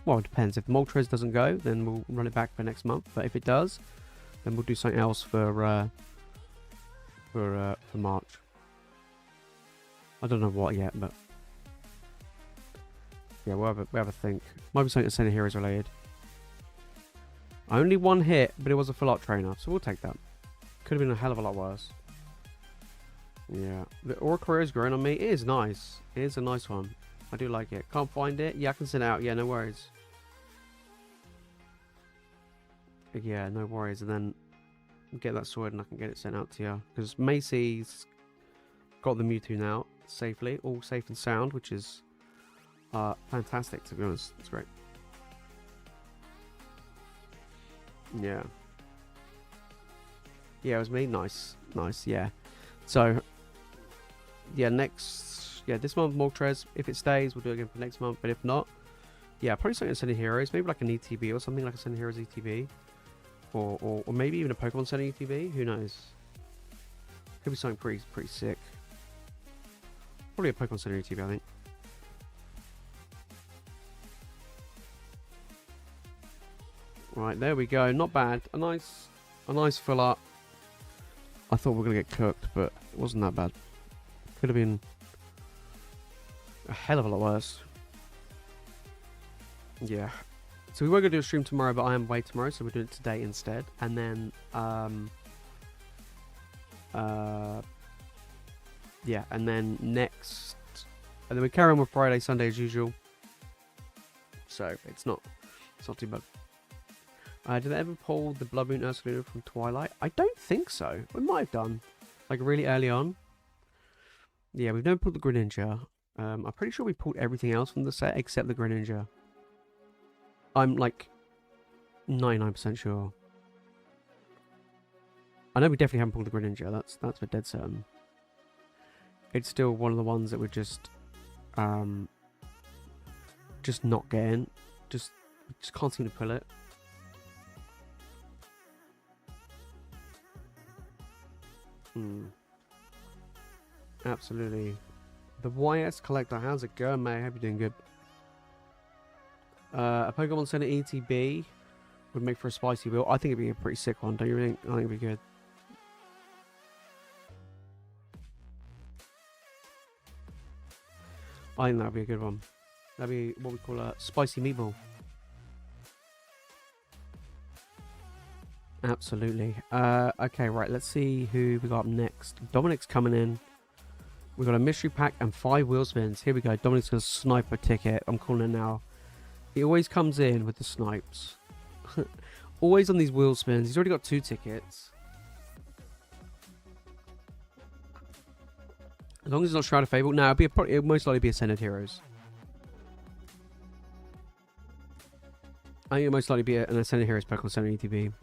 well, it depends. If the Moltres doesn't go, then we'll run it back for next month. But if it does, then we'll do something else for March. I don't know what yet, but yeah, we'll have a think. Might be something to Center Heroes related. Only one hit, but it was a full art trainer, so we'll take that. Could have been a hell of a lot worse. Yeah, the Aura Career is growing on me. It is nice. It is a nice one. I do like it. Can't find it. Yeah, I can send it out. Yeah, no worries. Yeah, no worries. And then get that sorted and I can get it sent out to you. Because Macy's got the Mewtwo now safely. All safe and sound, which is fantastic, to be honest. It's great. Yeah. Yeah, it was me. Nice. Nice, yeah. So, yeah, this month, Moltres. If it stays, we'll do it again for next month. But if not, yeah, probably something to Center Heroes. Maybe like an ETB or something like a Center Heroes ETB. Or maybe even a Pokemon Center ETB. Who knows? Could be something pretty sick. Probably a Pokemon Center ETB, I think. Right, there we go. Not bad. A nice full up. I thought we were going to get cooked, but it wasn't that bad. Could have been a hell of a lot worse. Yeah. So we were going to do a stream tomorrow, but I am away tomorrow, so we're doing it today instead. And then, yeah, and then we carry on with Friday, Sunday as usual. So it's not too bad. Did I ever pull the Blood Moon Ursaluna from Twilight? I don't think so. We might have done, like really early on. Yeah, we've never pulled the Greninja. I'm pretty sure we pulled everything else from the set except the Greninja. I'm like 99% sure. I know we definitely haven't pulled the Greninja. That's for dead certain. It's still one of the ones that we're just not getting. Just can't seem to pull it. Absolutely. The YS Collector, how's it going, mate? Hope you're doing good. A Pokemon Center ETB would make for a spicy wheel. I think it'd be a pretty sick one, don't you think? I think it'd be good. I think that'd be a good one. That'd be what we call a spicy meatball. Absolutely. Okay, right. Let's see who we got up next. Dominic's coming in. We got a mystery pack and 5 wheel spins. Here we go. Dominic's gonna snipe a ticket. I'm calling it now. He always comes in with the snipes. Always on these wheel spins. He's already got 2 tickets. As long as it's not Shroud of Fable. No, it'll most likely be Ascended Heroes. I think it'll most likely be an Ascended Heroes Pokemon Center ETB.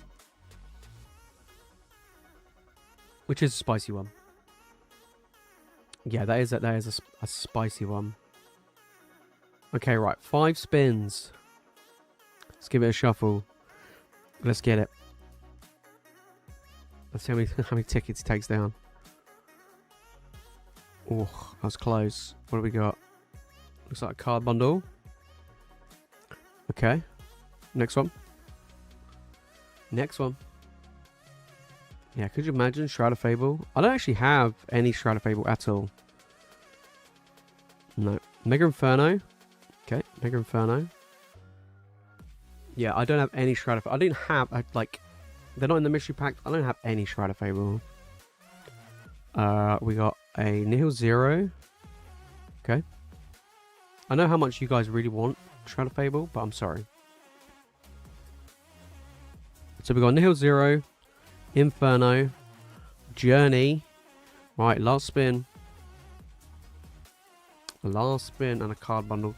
Which is a spicy one. Yeah, that is a spicy one. Okay, right. 5 spins. Let's give it a shuffle. Let's get it. Let's see how many tickets he takes down. Oh, that was close. What do we got? Looks like a card bundle. Okay. Next one. Next one. Yeah, could you imagine Shroud of Fable? I don't actually have any Shroud of Fable at all. No. Mega Inferno. Okay, Mega Inferno. Yeah, I don't have any Shroud of Fable. I didn't have, like, they're not in the mystery pack. I don't have any Shroud of Fable. We got a Nihil Zero. Okay. I know how much you guys really want Shroud of Fable, but I'm sorry. So we got Nihil Zero. Inferno, Journey, right, last spin, and a card bundle.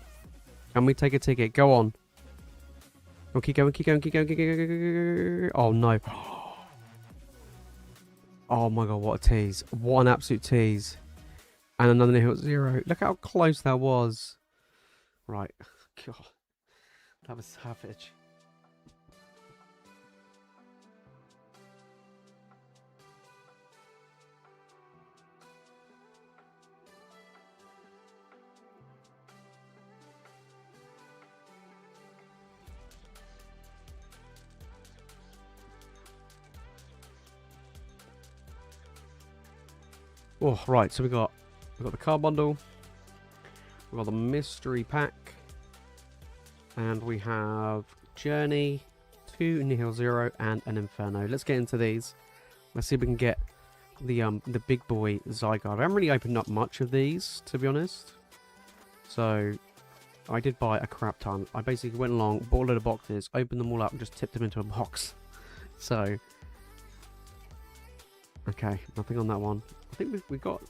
Can we take a ticket? Go on. Oh, keep going. Oh no. Oh my god, what a tease. What an absolute tease. And another Nihil Zero. Look how close that was. Right. God. That was savage. Oh, right. So we got the card bundle. We got the mystery pack, and we have Journey, 2 Nihil 0, and an Inferno. Let's get into these. Let's see if we can get the big boy Zygarde. I haven't really opened up much of these, to be honest. So I did buy a crap ton. I basically went along, bought a load of boxes, opened them all up, and just tipped them into a box. So okay, nothing on that one. I think we got.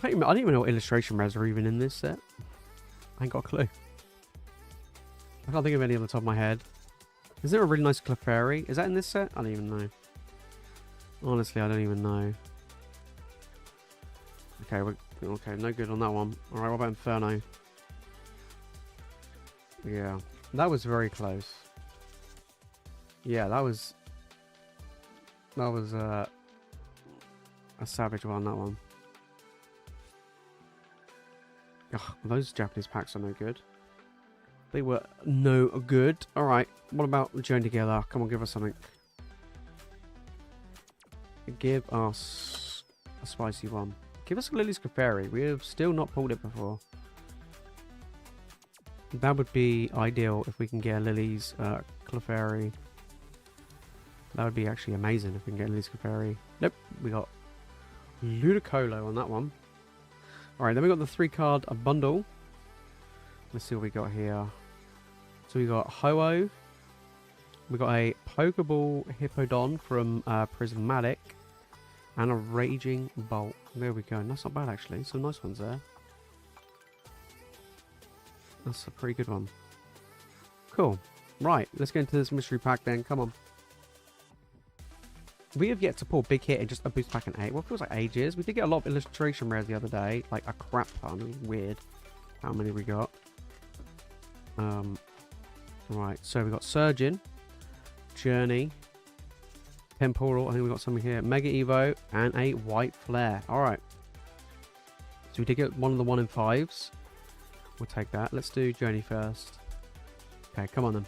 I don't even know what illustration rares are even in this set. I ain't got a clue. I can't think of any on the top of my head. Is there a really nice Clefairy? Is that in this set? I don't even know. Honestly, I don't even know. Okay, okay, no good on that one. Alright, what about Inferno? Yeah, that was very close. Yeah, that was a savage one, that one. Ugh, those Japanese packs are no good. They were no good. Alright, what about Journey Together? Come on, give us something. Give us a spicy one. Give us a Lily's Clefairy. We have still not pulled it before. That would be ideal if we can get a Lily's Clefairy. That would be actually amazing if we can get a Lily's Clefairy. Nope, we got Ludicolo on that one. Alright, then we got the 3-card bundle. Let's see what we got here. So we got Ho-Oh. We got a Pokeball Hippowdon from Prismatic. And a Raging Bolt. There we go. That's not bad actually. Some nice ones there. That's a pretty good one. Cool. Right, let's get into this mystery pack then. Come on. We have yet to pull big hit in just a boost pack in 8. Well, it feels like ages. We did get a lot of illustration rares the other day. Like a crap ton. It was weird how many we got. Right, so we got Surgeon, Journey, Temporal. I think we got something here. Mega Evo and a White Flare. Alright. So we did get one of the 1 in 5s. We'll take that. Let's do Journey first. Okay, come on then.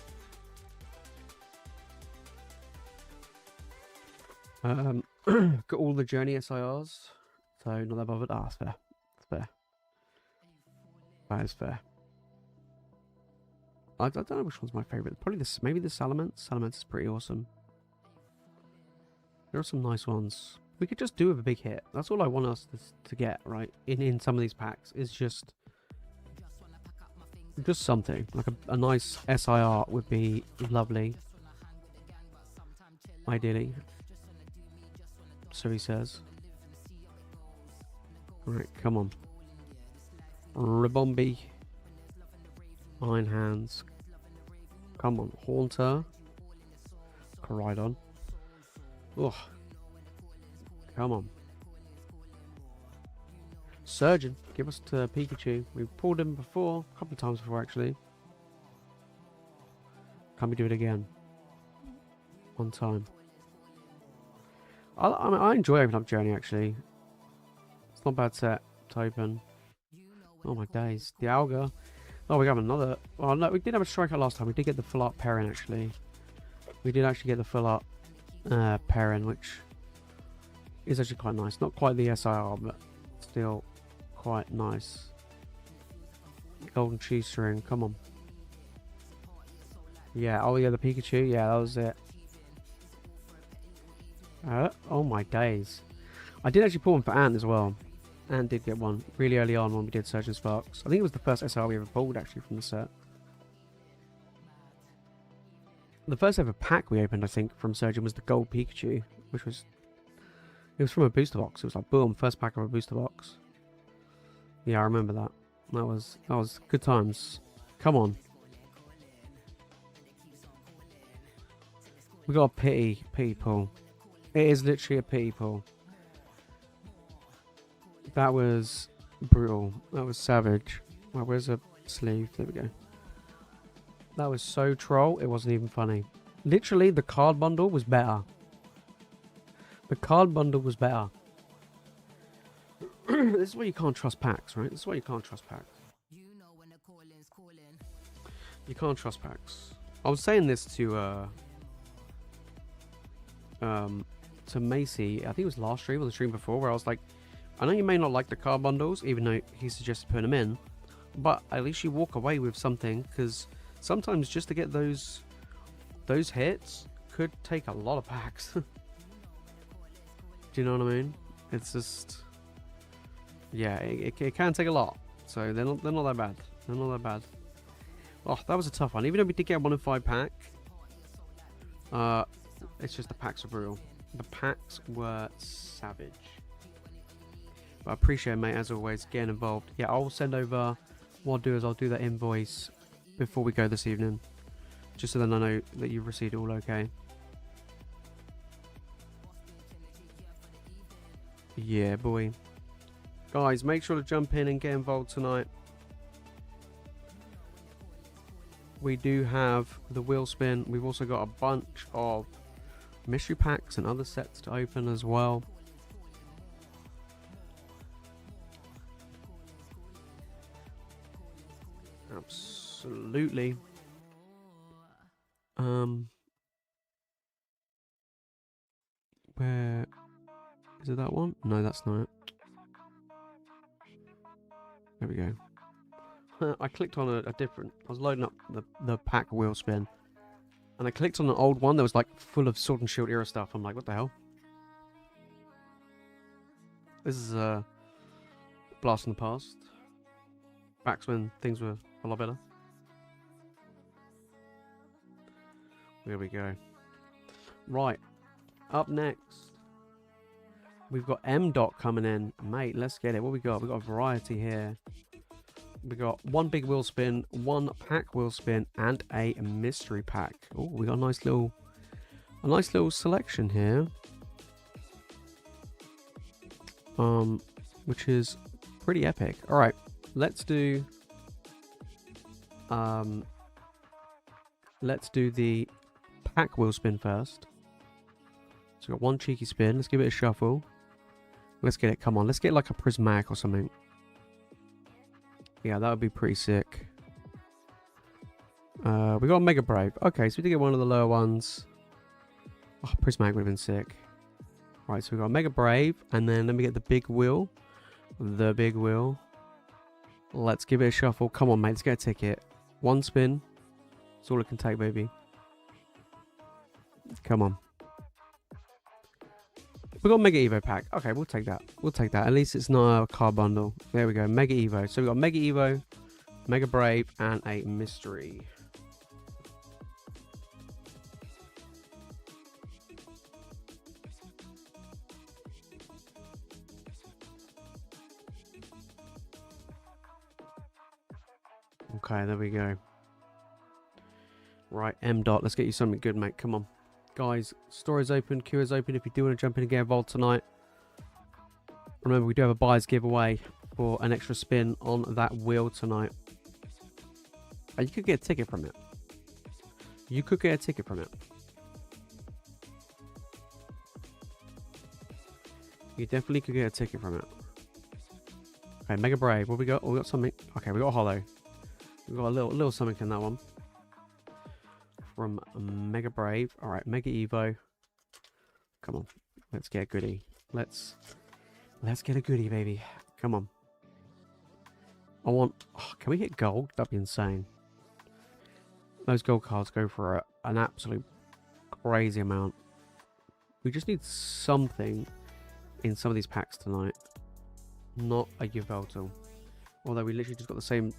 Got all the Journey SIRs. So not that bothered. Ah, that's fair. That's fair. That is fair. I don't know which one's my favourite. Probably this. Maybe the Salamence. Salamence is pretty awesome. There are some nice ones. We could just do with a big hit. That's all I want us to get, right? In some of these packs is just something like a nice SIR would be lovely. Ideally. So he says. Right, come on. Ribombee. Iron Hands. Come on. Haunter. Coridon. Ugh. Come on. Surgeon. Give us to Pikachu. We've pulled him before. A couple of times before, actually. Can we do it again? One time. I enjoy opening up Journey, actually. It's not a bad set to open. Oh, my days. The Alga. Oh, we got another. Oh, no, we did have a striker last time. We did get the full art pairing, actually. We did actually get the full art pairing, which is actually quite nice. Not quite the SIR, but still quite nice. Golden cheese string, come on. Yeah, oh yeah, the Pikachu. Yeah, that was it. Oh my days. I did actually pull one for Ant as well. Ant did get one really early on when we did Surgeon Sparks. I think it was the first SR we ever pulled actually from the set. The first ever pack we opened, I think, from Surgeon was the Gold Pikachu, which was... It was from a booster box. It was like, boom, first pack of a booster box. Yeah, I remember that. That was good times. Come on. We got a pity pull. It is literally a pity pull. That was brutal. That was savage. Well, where's a sleeve? There we go. That was so troll, it wasn't even funny. Literally, the card bundle was better. The card bundle was better. This is why you can't trust packs, right? This is why you can't trust packs. You can't trust packs. I was saying this to Macy, I think it was last stream or the stream before, where I was like, I know you may not like the card bundles, even though he suggested putting them in, but at least you walk away with something, because sometimes just to get those hits could take a lot of packs. Do you know what I mean? It's just, yeah, it can take a lot. So they're not that bad. They're not that bad. Oh, that was a tough one. Even though we did get 1 in 5 pack, it's just the packs were brutal. The packs were savage. But I appreciate it, mate, as always, getting involved. Yeah, I'll send over. What I'll do is I'll do that invoice before we go this evening, just so then I know that you've received it all okay. Yeah, boy. Guys, make sure to jump in and get involved tonight. We do have the wheel spin. We've also got a bunch of mystery packs and other sets to open as well. Absolutely. Where is it? That one? No, that's not it. There we go. I clicked on a different. I was loading up the pack wheel spin, and I clicked on an old one that was like full of Sword and Shield era stuff. I'm like, what the hell? This is a blast from the past. Back when things were a lot better. There we go. Right, up next, we've got M. coming in, mate. Let's get it. What we got? We got a variety here. We got 1 big wheel spin, 1 pack wheel spin, and a mystery pack. Oh, we got a nice little selection here. Which is pretty epic. All right, let's do the pack wheel spin first. So we've got 1 cheeky spin. Let's give it a shuffle. Let's get it. Come on, let's get like a prismatic or something. Yeah, that would be pretty sick. We got a Mega Brave. Okay, so we did get one of the lower ones. Oh, prismatic would have been sick. Right, so we got a Mega Brave, and then let me get the big wheel. The big wheel. Let's give it a shuffle. Come on, mate. Let's get a ticket. 1 spin. That's all it can take, baby. Come on. We got Mega Evo pack. Okay, we'll take that. We'll take that. At least it's not a card bundle. There we go. Mega Evo. So we got Mega Evo, Mega Brave, and a mystery. Okay, there we go. Right, M. Let's get you something good, mate. Come on. Guys, store's open, queue is open. If you do want to jump in and get involved tonight, remember we do have a buyer's giveaway for an extra spin on that wheel tonight. You could get a ticket from it. You could get a ticket from it. You definitely could get a ticket from it. Okay, Mega Brave. What we got? Oh, we got something. Okay, we got a holo. We got a little something in that one. From Mega Brave. Alright, Mega Evo. Come on. Let's get a goodie. Let's get a goodie, baby. Come on. I want... Oh, can we get gold? That'd be insane. Those gold cards go for an absolute crazy amount. We just need something in some of these packs tonight. Not a Yveltal. Although we literally just got the same...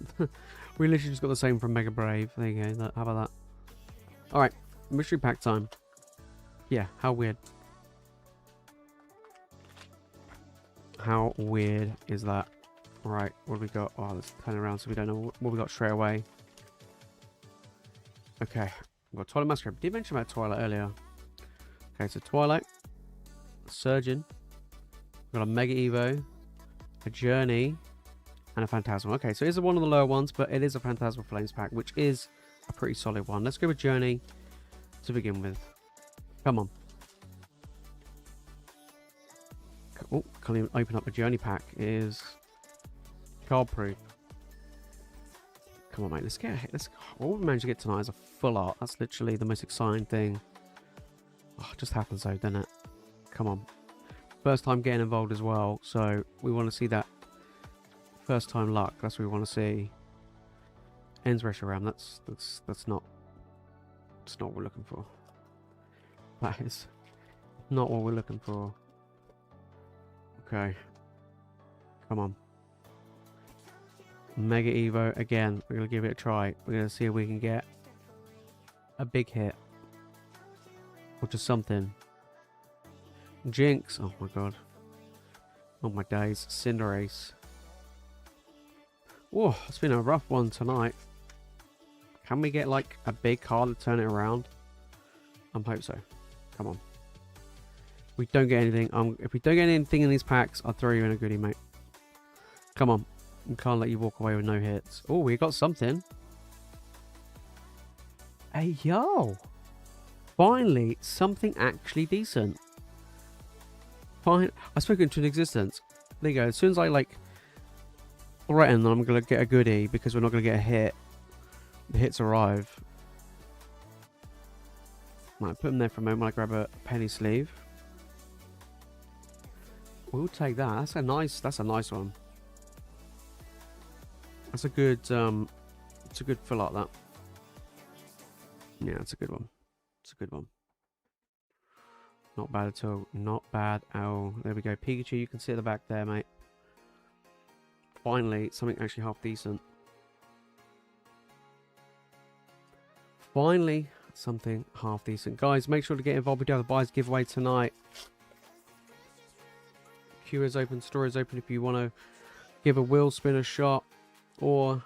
we literally just got the same from Mega Brave. There you go. How about that? Alright, mystery pack time. Yeah, how weird. How weird is that? Alright, what have we got? Oh, let's turn around so we don't know what we got straight away. Okay, we've got Twilight Masquerade. Did mention about Twilight earlier. Okay, so Twilight, Surgeon, we've got a Mega Evo, a Journey, and a Phantasmal. Okay, so it is one of the lower ones, but it is a Phantasmal Flames pack, which is a pretty solid one. Let's go with Journey to begin with. Come on. Oh, can't even open up a Journey pack. It is card proof. Come on, mate. Let's get. All we managed to get tonight is a full art. That's literally the most exciting thing. Oh, it just happens though, doesn't it? Come on. First time getting involved as well, so we want to see that first time luck. That's what we want to see. Ends pressure ram. That's not what we're looking for. That is not what we're looking for. Okay, come on. Mega Evo again. We're gonna give it a try. We're gonna see if we can get a big hit or just something. Jinx. Oh my god. Oh my days. Cinderace. Whoa, it's been a rough one tonight. Can we get like a big card to turn it around? I hope so. Come on. If we don't get anything, if we don't get anything in these packs, I'll throw you in a goodie, mate. Come on. I can't let you walk away with no hits. Oh, we got something. Hey, yo. Finally, something actually decent. Fine. I spoke into existence. There you go. As soon as I like threaten that I'm going to get a goodie because we're not going to get a hit, the hits arrive. Might put them there for a moment while I grab a penny sleeve. We'll take that. That's a nice one. That's a good it's a good fill out that. Yeah, it's a good one. It's a good one. Not bad at all. Not bad at all. There we go. Pikachu, you can see at the back there, mate. Finally, something actually half decent. Finally, something half decent. Guys, make sure to get involved. We do have the buys giveaway tonight. Queue is open, store is open if you want to give a wheel spin a shot or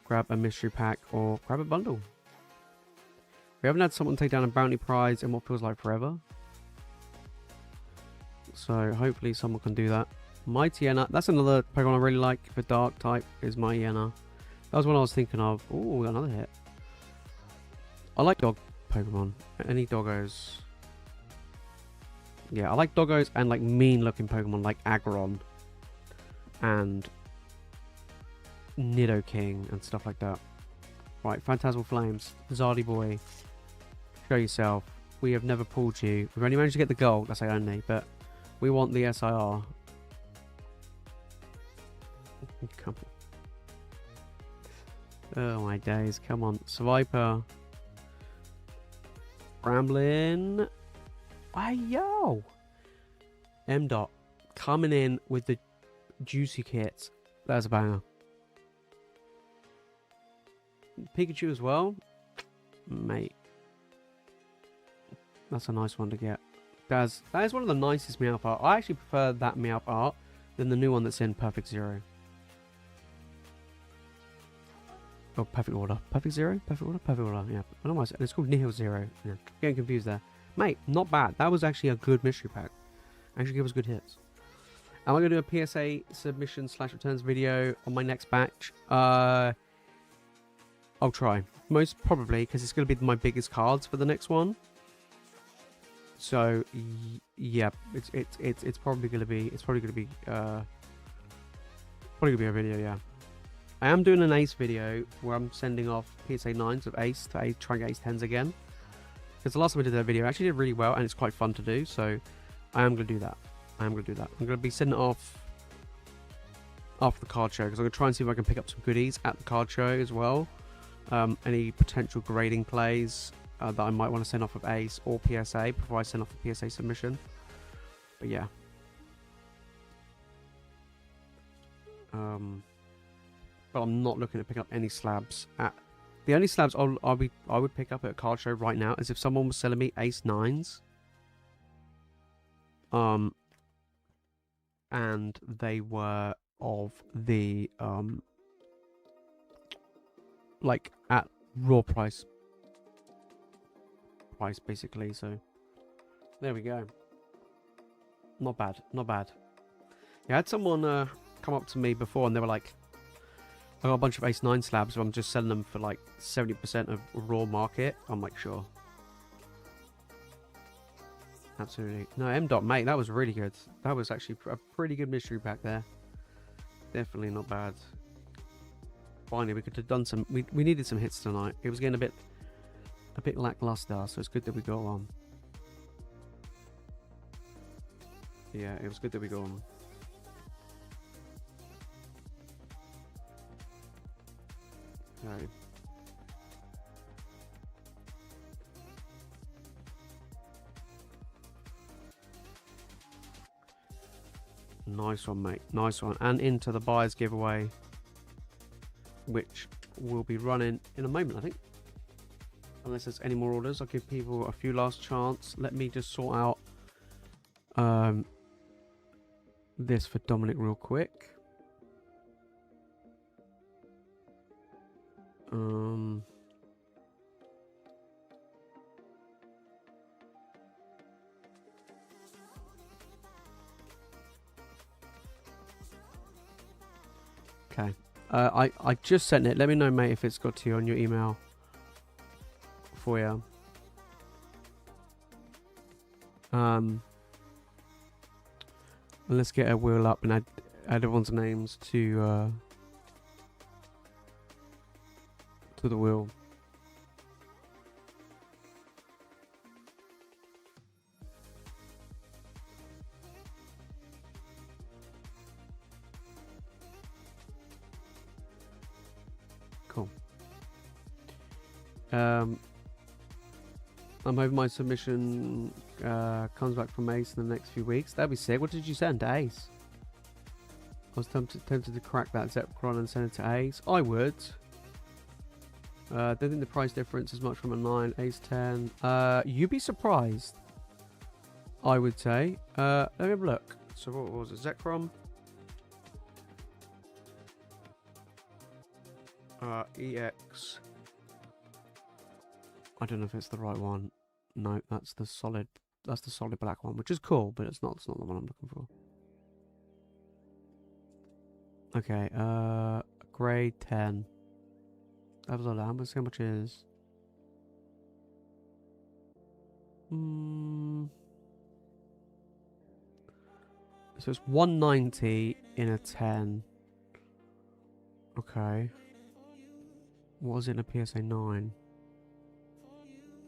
grab a mystery pack or grab a bundle. We haven't had someone take down a bounty prize in what feels like forever. So hopefully someone can do that. Mightyena, that's another Pokemon I really like for dark type, is Mightyena. That was one I was thinking of. Oh, we got another hit. I like dog Pokemon. Any doggos? Yeah, I like doggos and like mean looking Pokemon like Aggron and Nidoking and stuff like that. Right, Phantasmal Flames, Zardy Boy, show yourself. We have never pulled you. We've only managed to get the gold, that's like only, but we want the SIR. Come on. Oh my days, come on. Swiper. Bramblin. Hey yo! M-Dot coming in with the juicy kits. That's a banger. Pikachu as well. Mate. That's a nice one to get. That is one of the nicest Meowth art. I actually prefer that Meowth art than the new one that's in Perfect Zero. Oh, Perfect Order. Perfect Zero? Perfect Order? Perfect Order, yeah. I don't know why it's called Nihil Zero. Yeah, getting confused there. Mate, not bad. That was actually a good mystery pack. Actually gave us good hits. Am I going to do a PSA submission / returns video on my next batch? I'll try. Most probably, because it's going to be my biggest cards for the next one. So yeah, it's probably going to be a video, yeah. I am doing an Ace video where I'm sending off PSA 9s of Ace to try and get Ace 10s again. Because the last time I did that video, I actually did really well and it's quite fun to do. So I am going to do that. I'm going to be sending it off after the card show because I'm going to try and see if I can pick up some goodies at the card show as well. Any potential grading plays that I might want to send off of Ace or PSA before I send off a PSA submission. But yeah. But I'm not looking to pick up any slabs at... The only slabs I would pick up at a card show right now is if someone was selling me Ace 9s. And they were of the like at raw price basically. So there we go. Not bad. Yeah, I had someone come up to me before and they were like, I got a bunch of Ace 9 slabs, but I'm just selling them for like 70% of raw market. I'm like, sure. Absolutely. No, M-Dot, mate, that was really good. That was actually a pretty good mystery pack there. Definitely not bad. Finally, we could have done some... We needed some hits tonight. It was getting a bit lackluster, so it's good that we got on. Yeah, it was good that we got on. Okay. Nice one, mate. Nice one. And into the buyer's giveaway, which will be running in a moment, I think. Unless there's any more orders, I'll give people a few last chance. Let me just sort out this for Dominic real quick. Okay. I just sent it. Let me know, mate, if it's got to you on your email for you. And let's get a wheel up and add everyone's names to the wheel. Cool. I'm hoping my submission comes back from Ace in the next few weeks. That'd be sick. What did you send to Ace? I was tempted to crack that Zepcron and send it to Ace. I would. Don't think the price difference is much from a 9, Ace 10. You'd be surprised, I would say. Let me have a look. So what was it? Zekrom. EX. I don't know if it's the right one. No, that's the solid black one, which is cool, but it's not the one I'm looking for. Okay, grade 10. That was a lot. Let's see how much it is. So it's 190 in a 10. Okay. What was it in a PSA 9?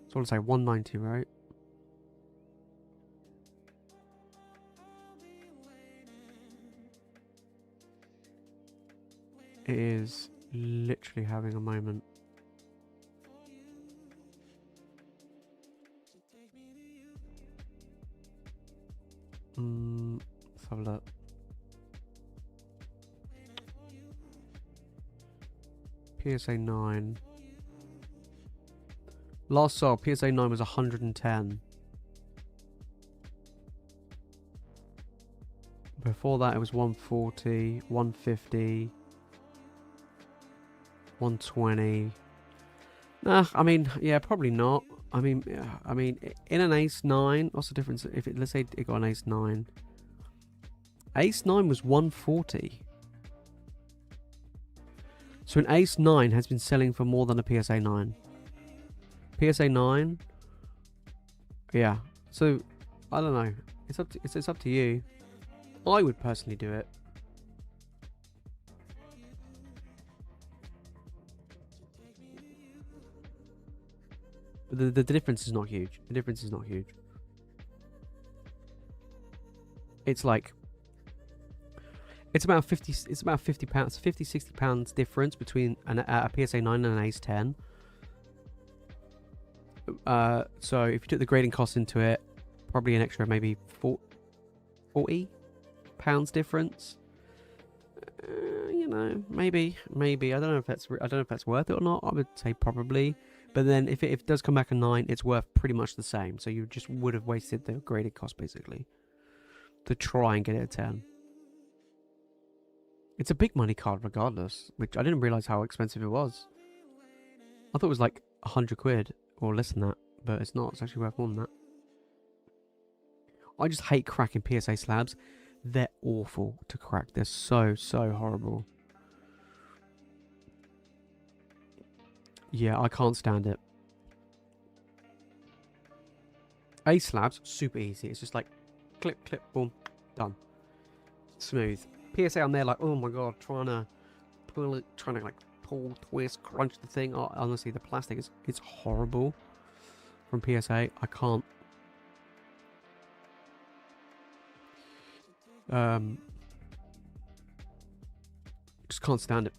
So I'll say 190, right? It is literally having a moment. Let's have a look. PSA 9. Last sold PSA 9 was 110. Before that it was 140, 150, 120. Nah, I mean, yeah, probably not. I mean, in an Ace 9, what's the difference? If let's say it got an Ace 9. Ace 9 was 140. So an Ace 9 has been selling for more than a PSA 9. PSA 9. Yeah. So I don't know. It's up to you. I would personally do it. But the difference is not huge. The difference is not huge. It's like it's about 50 pounds, 50-60 pounds difference between a PSA 9 and an Ace 10. So if you took the grading cost into it, probably an extra maybe 40 pounds difference. You know, maybe I don't know if that's worth it or not. I would say probably, but then if it does come back a 9, it's worth pretty much the same. So you just would have wasted the grading cost basically to try and get it a 10. It's a big money card regardless, which I didn't realize how expensive it was. I thought it was like 100 quid or less than that, but it's not. It's actually worth more than that. I just hate cracking PSA slabs. They're awful to crack. They're so horrible. Yeah, I can't stand it. Ace slabs, super easy. It's just like clip, boom, done. Smooth. PSA, I'm there like, oh my god, trying to like pull, twist, crunch the thing. Oh, honestly, the plastic it's horrible from PSA. I can't. Just can't stand it.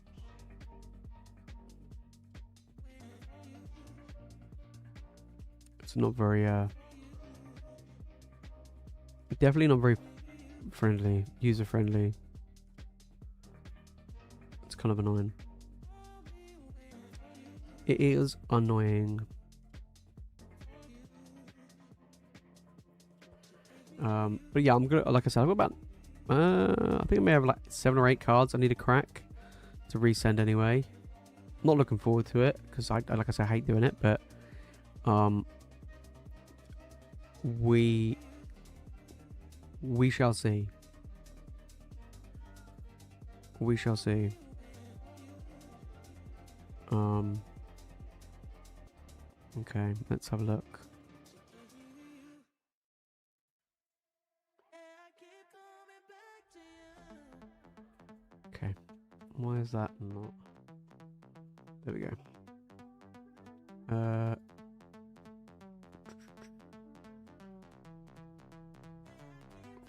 It's not very definitely not very friendly, user friendly. It's kind of annoying. It is annoying. But yeah, I'm gonna, like I said, I've got about I think I may have like 7 or 8 cards I need to crack to resend anyway. Not looking forward to it because I like I said, I hate doing it, but we shall see. We shall see. Okay, let's have a look. Okay, why is that not? There we go.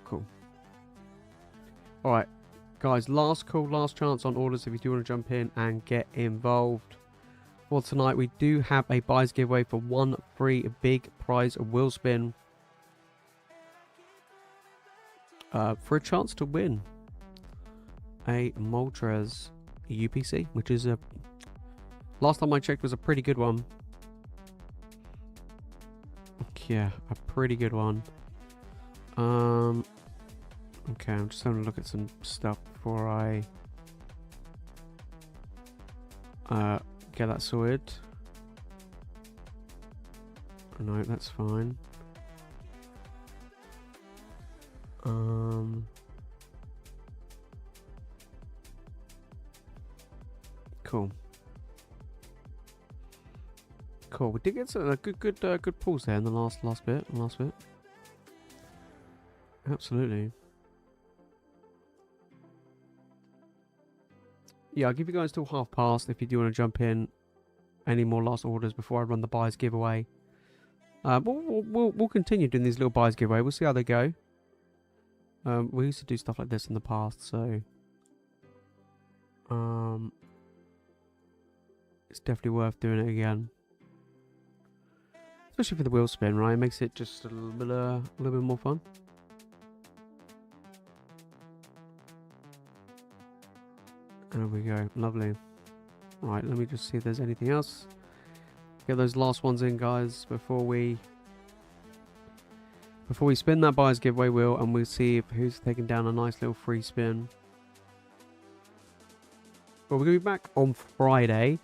Cool. Alright, guys, last call, last chance on orders if you do want to jump in and get involved. For tonight, we do have a buys giveaway for 1 free big prize wheel spin. For a chance to win a Moltres UPC, which is a, last time I checked, was a pretty good one. Yeah, a pretty good one. Okay, I'm just having a look at some stuff before I get that sorted. No, that's fine. Cool. Cool. We did get some good pulls there in the last bit. Absolutely. Yeah, I'll give you guys till past if you do want to jump in. Any more last orders before I run the buys giveaway. We'll continue doing these little buys giveaway. We'll see how they go. We used to do stuff like this in the past, so it's definitely worth doing it again. Especially for the wheel spin, right? It makes it just a little bit more fun. There we go. Lovely. Right, let me just see if there's anything else. Get those last ones in, guys, before we spin that buyer's giveaway wheel, and we'll see who's taking down a nice little free spin. Well, we're going to be back on Friday.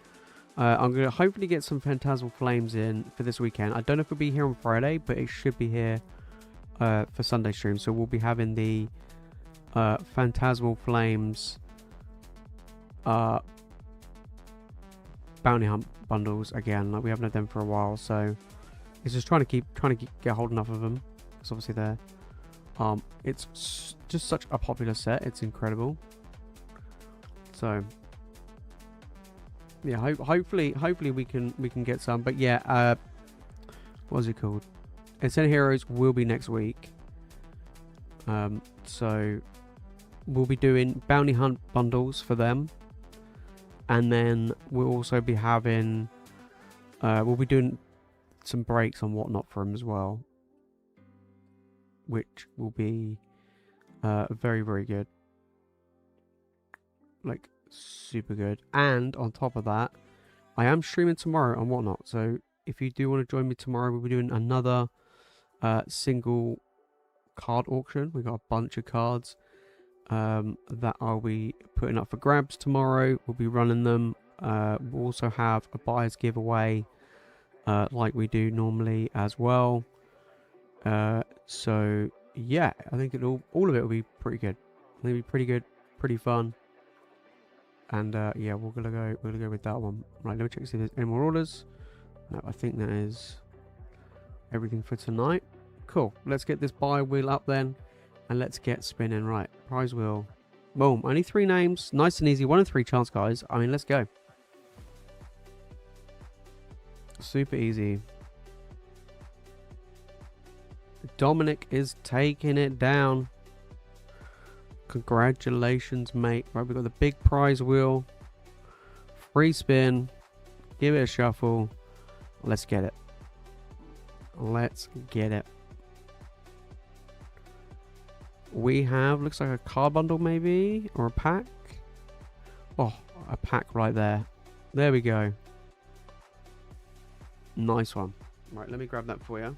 I'm going to hopefully get some Phantasmal Flames in for this weekend. I don't know if it'll be here on Friday, but it should be here for Sunday stream. So we'll be having the Phantasmal Flames bounty hunt bundles again. Like, we haven't had them for a while, so it's just trying to get hold enough of them. Because obviously they're it's just such a popular set. It's incredible. So yeah, hopefully we can get some. But yeah, what is it called? Ascent Heroes will be next week. So we'll be doing bounty hunt bundles for them, and then we'll also be having we'll be doing some breaks and whatnot for them as well, which will be very, very good. Like, super good. And on top of that, I am streaming tomorrow and whatnot, so if you do want to join me tomorrow, we'll be doing another single card auction. We got a bunch of cards that I'll be putting up for grabs tomorrow. We'll be running them. We'll also have a buyer's giveaway like we do normally as well. So yeah, I think all of it will be pretty good. It'll be pretty good, pretty fun. And yeah, we're gonna go with that one. Right, let me check to see if there's any more orders. No, I think that is everything for tonight. Cool. Let's get this buy wheel up then, and let's get spinning. Right, prize wheel. Boom. Only 3 names. Nice and easy. 1 in 3 chance, guys. I mean, let's go. Super easy. Dominic is taking it down. Congratulations, mate. Right, we've got the big prize wheel. Free spin. Give it a shuffle. Let's get it. Let's get it. We have, looks like a card bundle maybe, or a pack. Oh, a pack right there. There we go. Nice one. Right, let me grab that for you.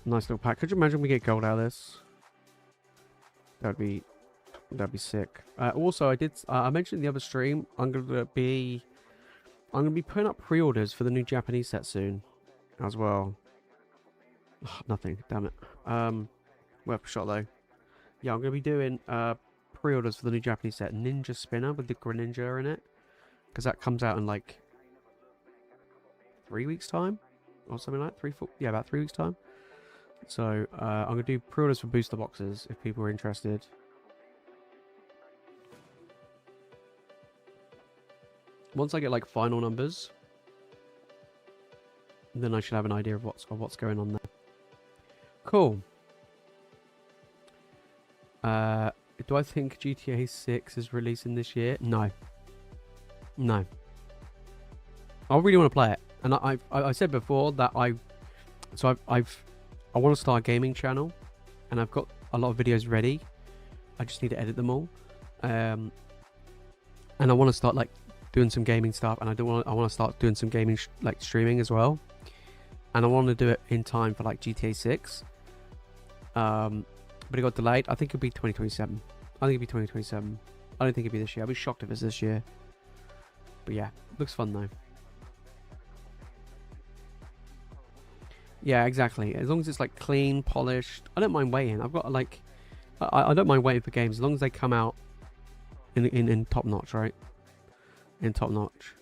Nice little pack. Could you imagine we get gold out of this? That'd be sick. Also, I mentioned in the other stream, I'm gonna be putting up pre-orders for the new Japanese set soon, as well. Oh, nothing. Damn it. Worth a shot though. Yeah, I'm gonna be doing pre-orders for the new Japanese set, Ninja Spinner with the Greninja in it, because that comes out in like 3 weeks time, or something like 3-4. Yeah, about 3 weeks time. So I'm gonna do pre-orders for booster boxes if people are interested. Once I get like final numbers, then I should have an idea of what's going on there. Cool. Do I think GTA 6 is releasing this year? No. No. I really want to play it, and I said before that I want to start a gaming channel, and I've got a lot of videos ready. I just need to edit them all, and I want to start like doing some gaming stuff, and I want to start doing some gaming like streaming as well, and I want to do it in time for like GTA 6. But it got delayed. I think it'll be 2027. I think it'll be 2027. I don't think it'll be this year. I'll be shocked if it's this year. But yeah, looks fun though. Yeah, exactly. As long as it's like clean, polished. I don't mind waiting. I've got like, I don't mind waiting for games as long as they come out in top notch, right? In top notch.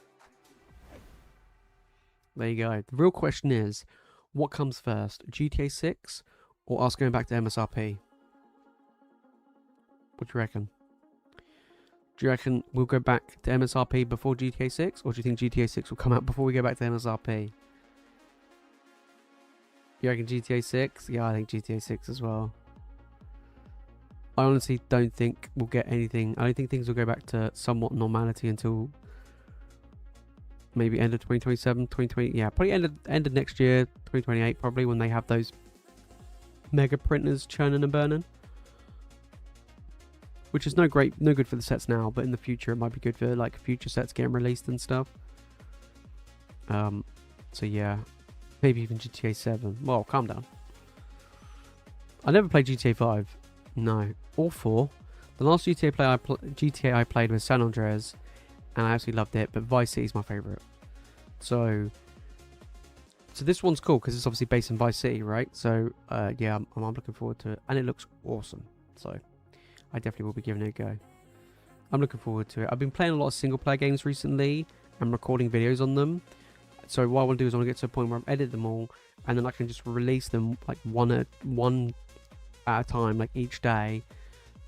There you go. The real question is, what comes first, GTA 6 or us going back to MSRP? What do you reckon? Do you reckon we'll go back to MSRP before GTA 6, or do you think GTA 6 will come out before we go back to MSRP? You reckon GTA 6? Yeah, I think GTA 6 as well. I honestly don't think we'll get anything. I don't think things will go back to somewhat normality until maybe end of 2027, 2020. Yeah, probably end of next year, 2028, probably, when they have those mega printers churning and burning. Which is no good for the sets now, but in the future it might be good for like future sets getting released and stuff. So yeah, maybe even GTA 7. Well, calm down. I never played GTA 5. No, or 4. The last GTA I played was San Andreas, and I absolutely loved it. But Vice City is my favorite. So this one's cool because it's obviously based in Vice City, right? So yeah, I'm looking forward to it, and it looks awesome. So I definitely will be giving it a go. I'm looking forward to it. I've been playing a lot of single player games recently and recording videos on them. So what I want to do is I want to get to a point where I've edited them all, and then I can just release them like one at a time, like each day.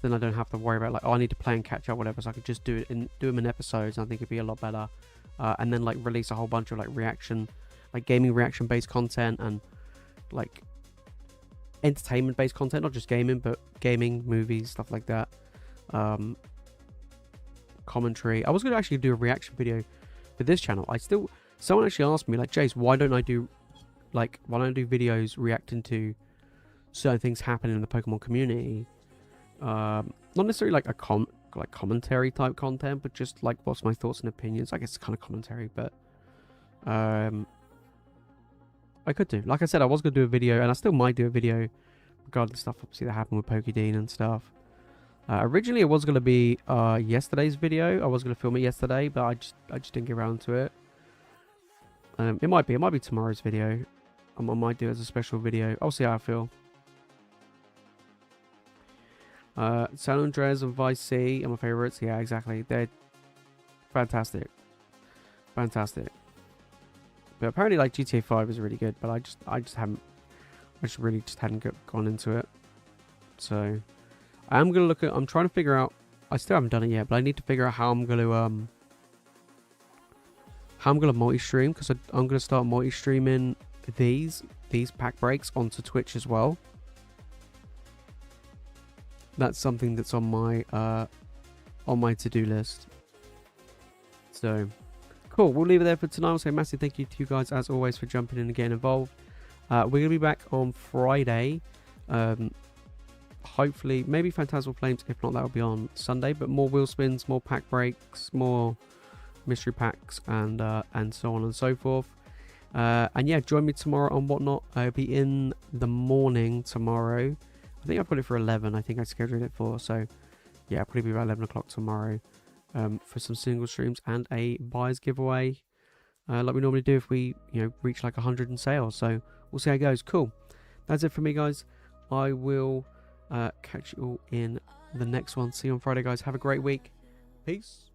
Then I don't have to worry about like, oh, I need to play and catch up, whatever. So I could just do them in episodes. And I think it'd be a lot better. And then like release a whole bunch of like gaming reaction based content, and like entertainment based content, not just gaming, but gaming, movies, stuff like that. Commentary. I was going to actually do a reaction video for this channel. Someone actually asked me like, Jace, why don't I do videos reacting to certain things happening in the Pokemon community? Not necessarily like a commentary type content, but just like what's my thoughts and opinions. I guess it's kind of commentary, but I could do. Like I said, I was going to do a video, and I still might do a video regarding stuff obviously that happened with PokeJace and stuff. Originally, it was going to be yesterday's video. I was going to film it yesterday, but I just didn't get around to it. It might be tomorrow's video. I might do it as a special video. I'll see how I feel. San Andreas and Vice City are my favorites. Yeah, exactly. They're fantastic. Fantastic. But apparently, like, GTA 5 is really good, but I just hadn't gone into it. So I'm trying to figure out. I still haven't done it yet, but I need to figure out how I'm going how I'm gonna multi-stream, because I'm gonna start multi-streaming these pack breaks onto Twitch as well. That's something that's on my to-do list. So cool, we'll leave it there for tonight. I'll say massive thank you to you guys as always for jumping in and getting involved. We're gonna be back on Friday. Hopefully, maybe Phantasmal Flames. If not, that'll be on Sunday. But more wheel spins, more pack breaks, more mystery packs, and so on and so forth. And yeah, join me tomorrow on Whatnot. I'll be in the morning tomorrow. I think I put it for 11. I think I scheduled it for. So yeah, I'll probably be about 11 o'clock tomorrow for some single streams and a buyers giveaway, like we normally do if we reach like 100 in sales. So we'll see how it goes. Cool. That's it for me, guys. I will catch you all in the next one. See you on Friday, guys. Have a great week. Peace.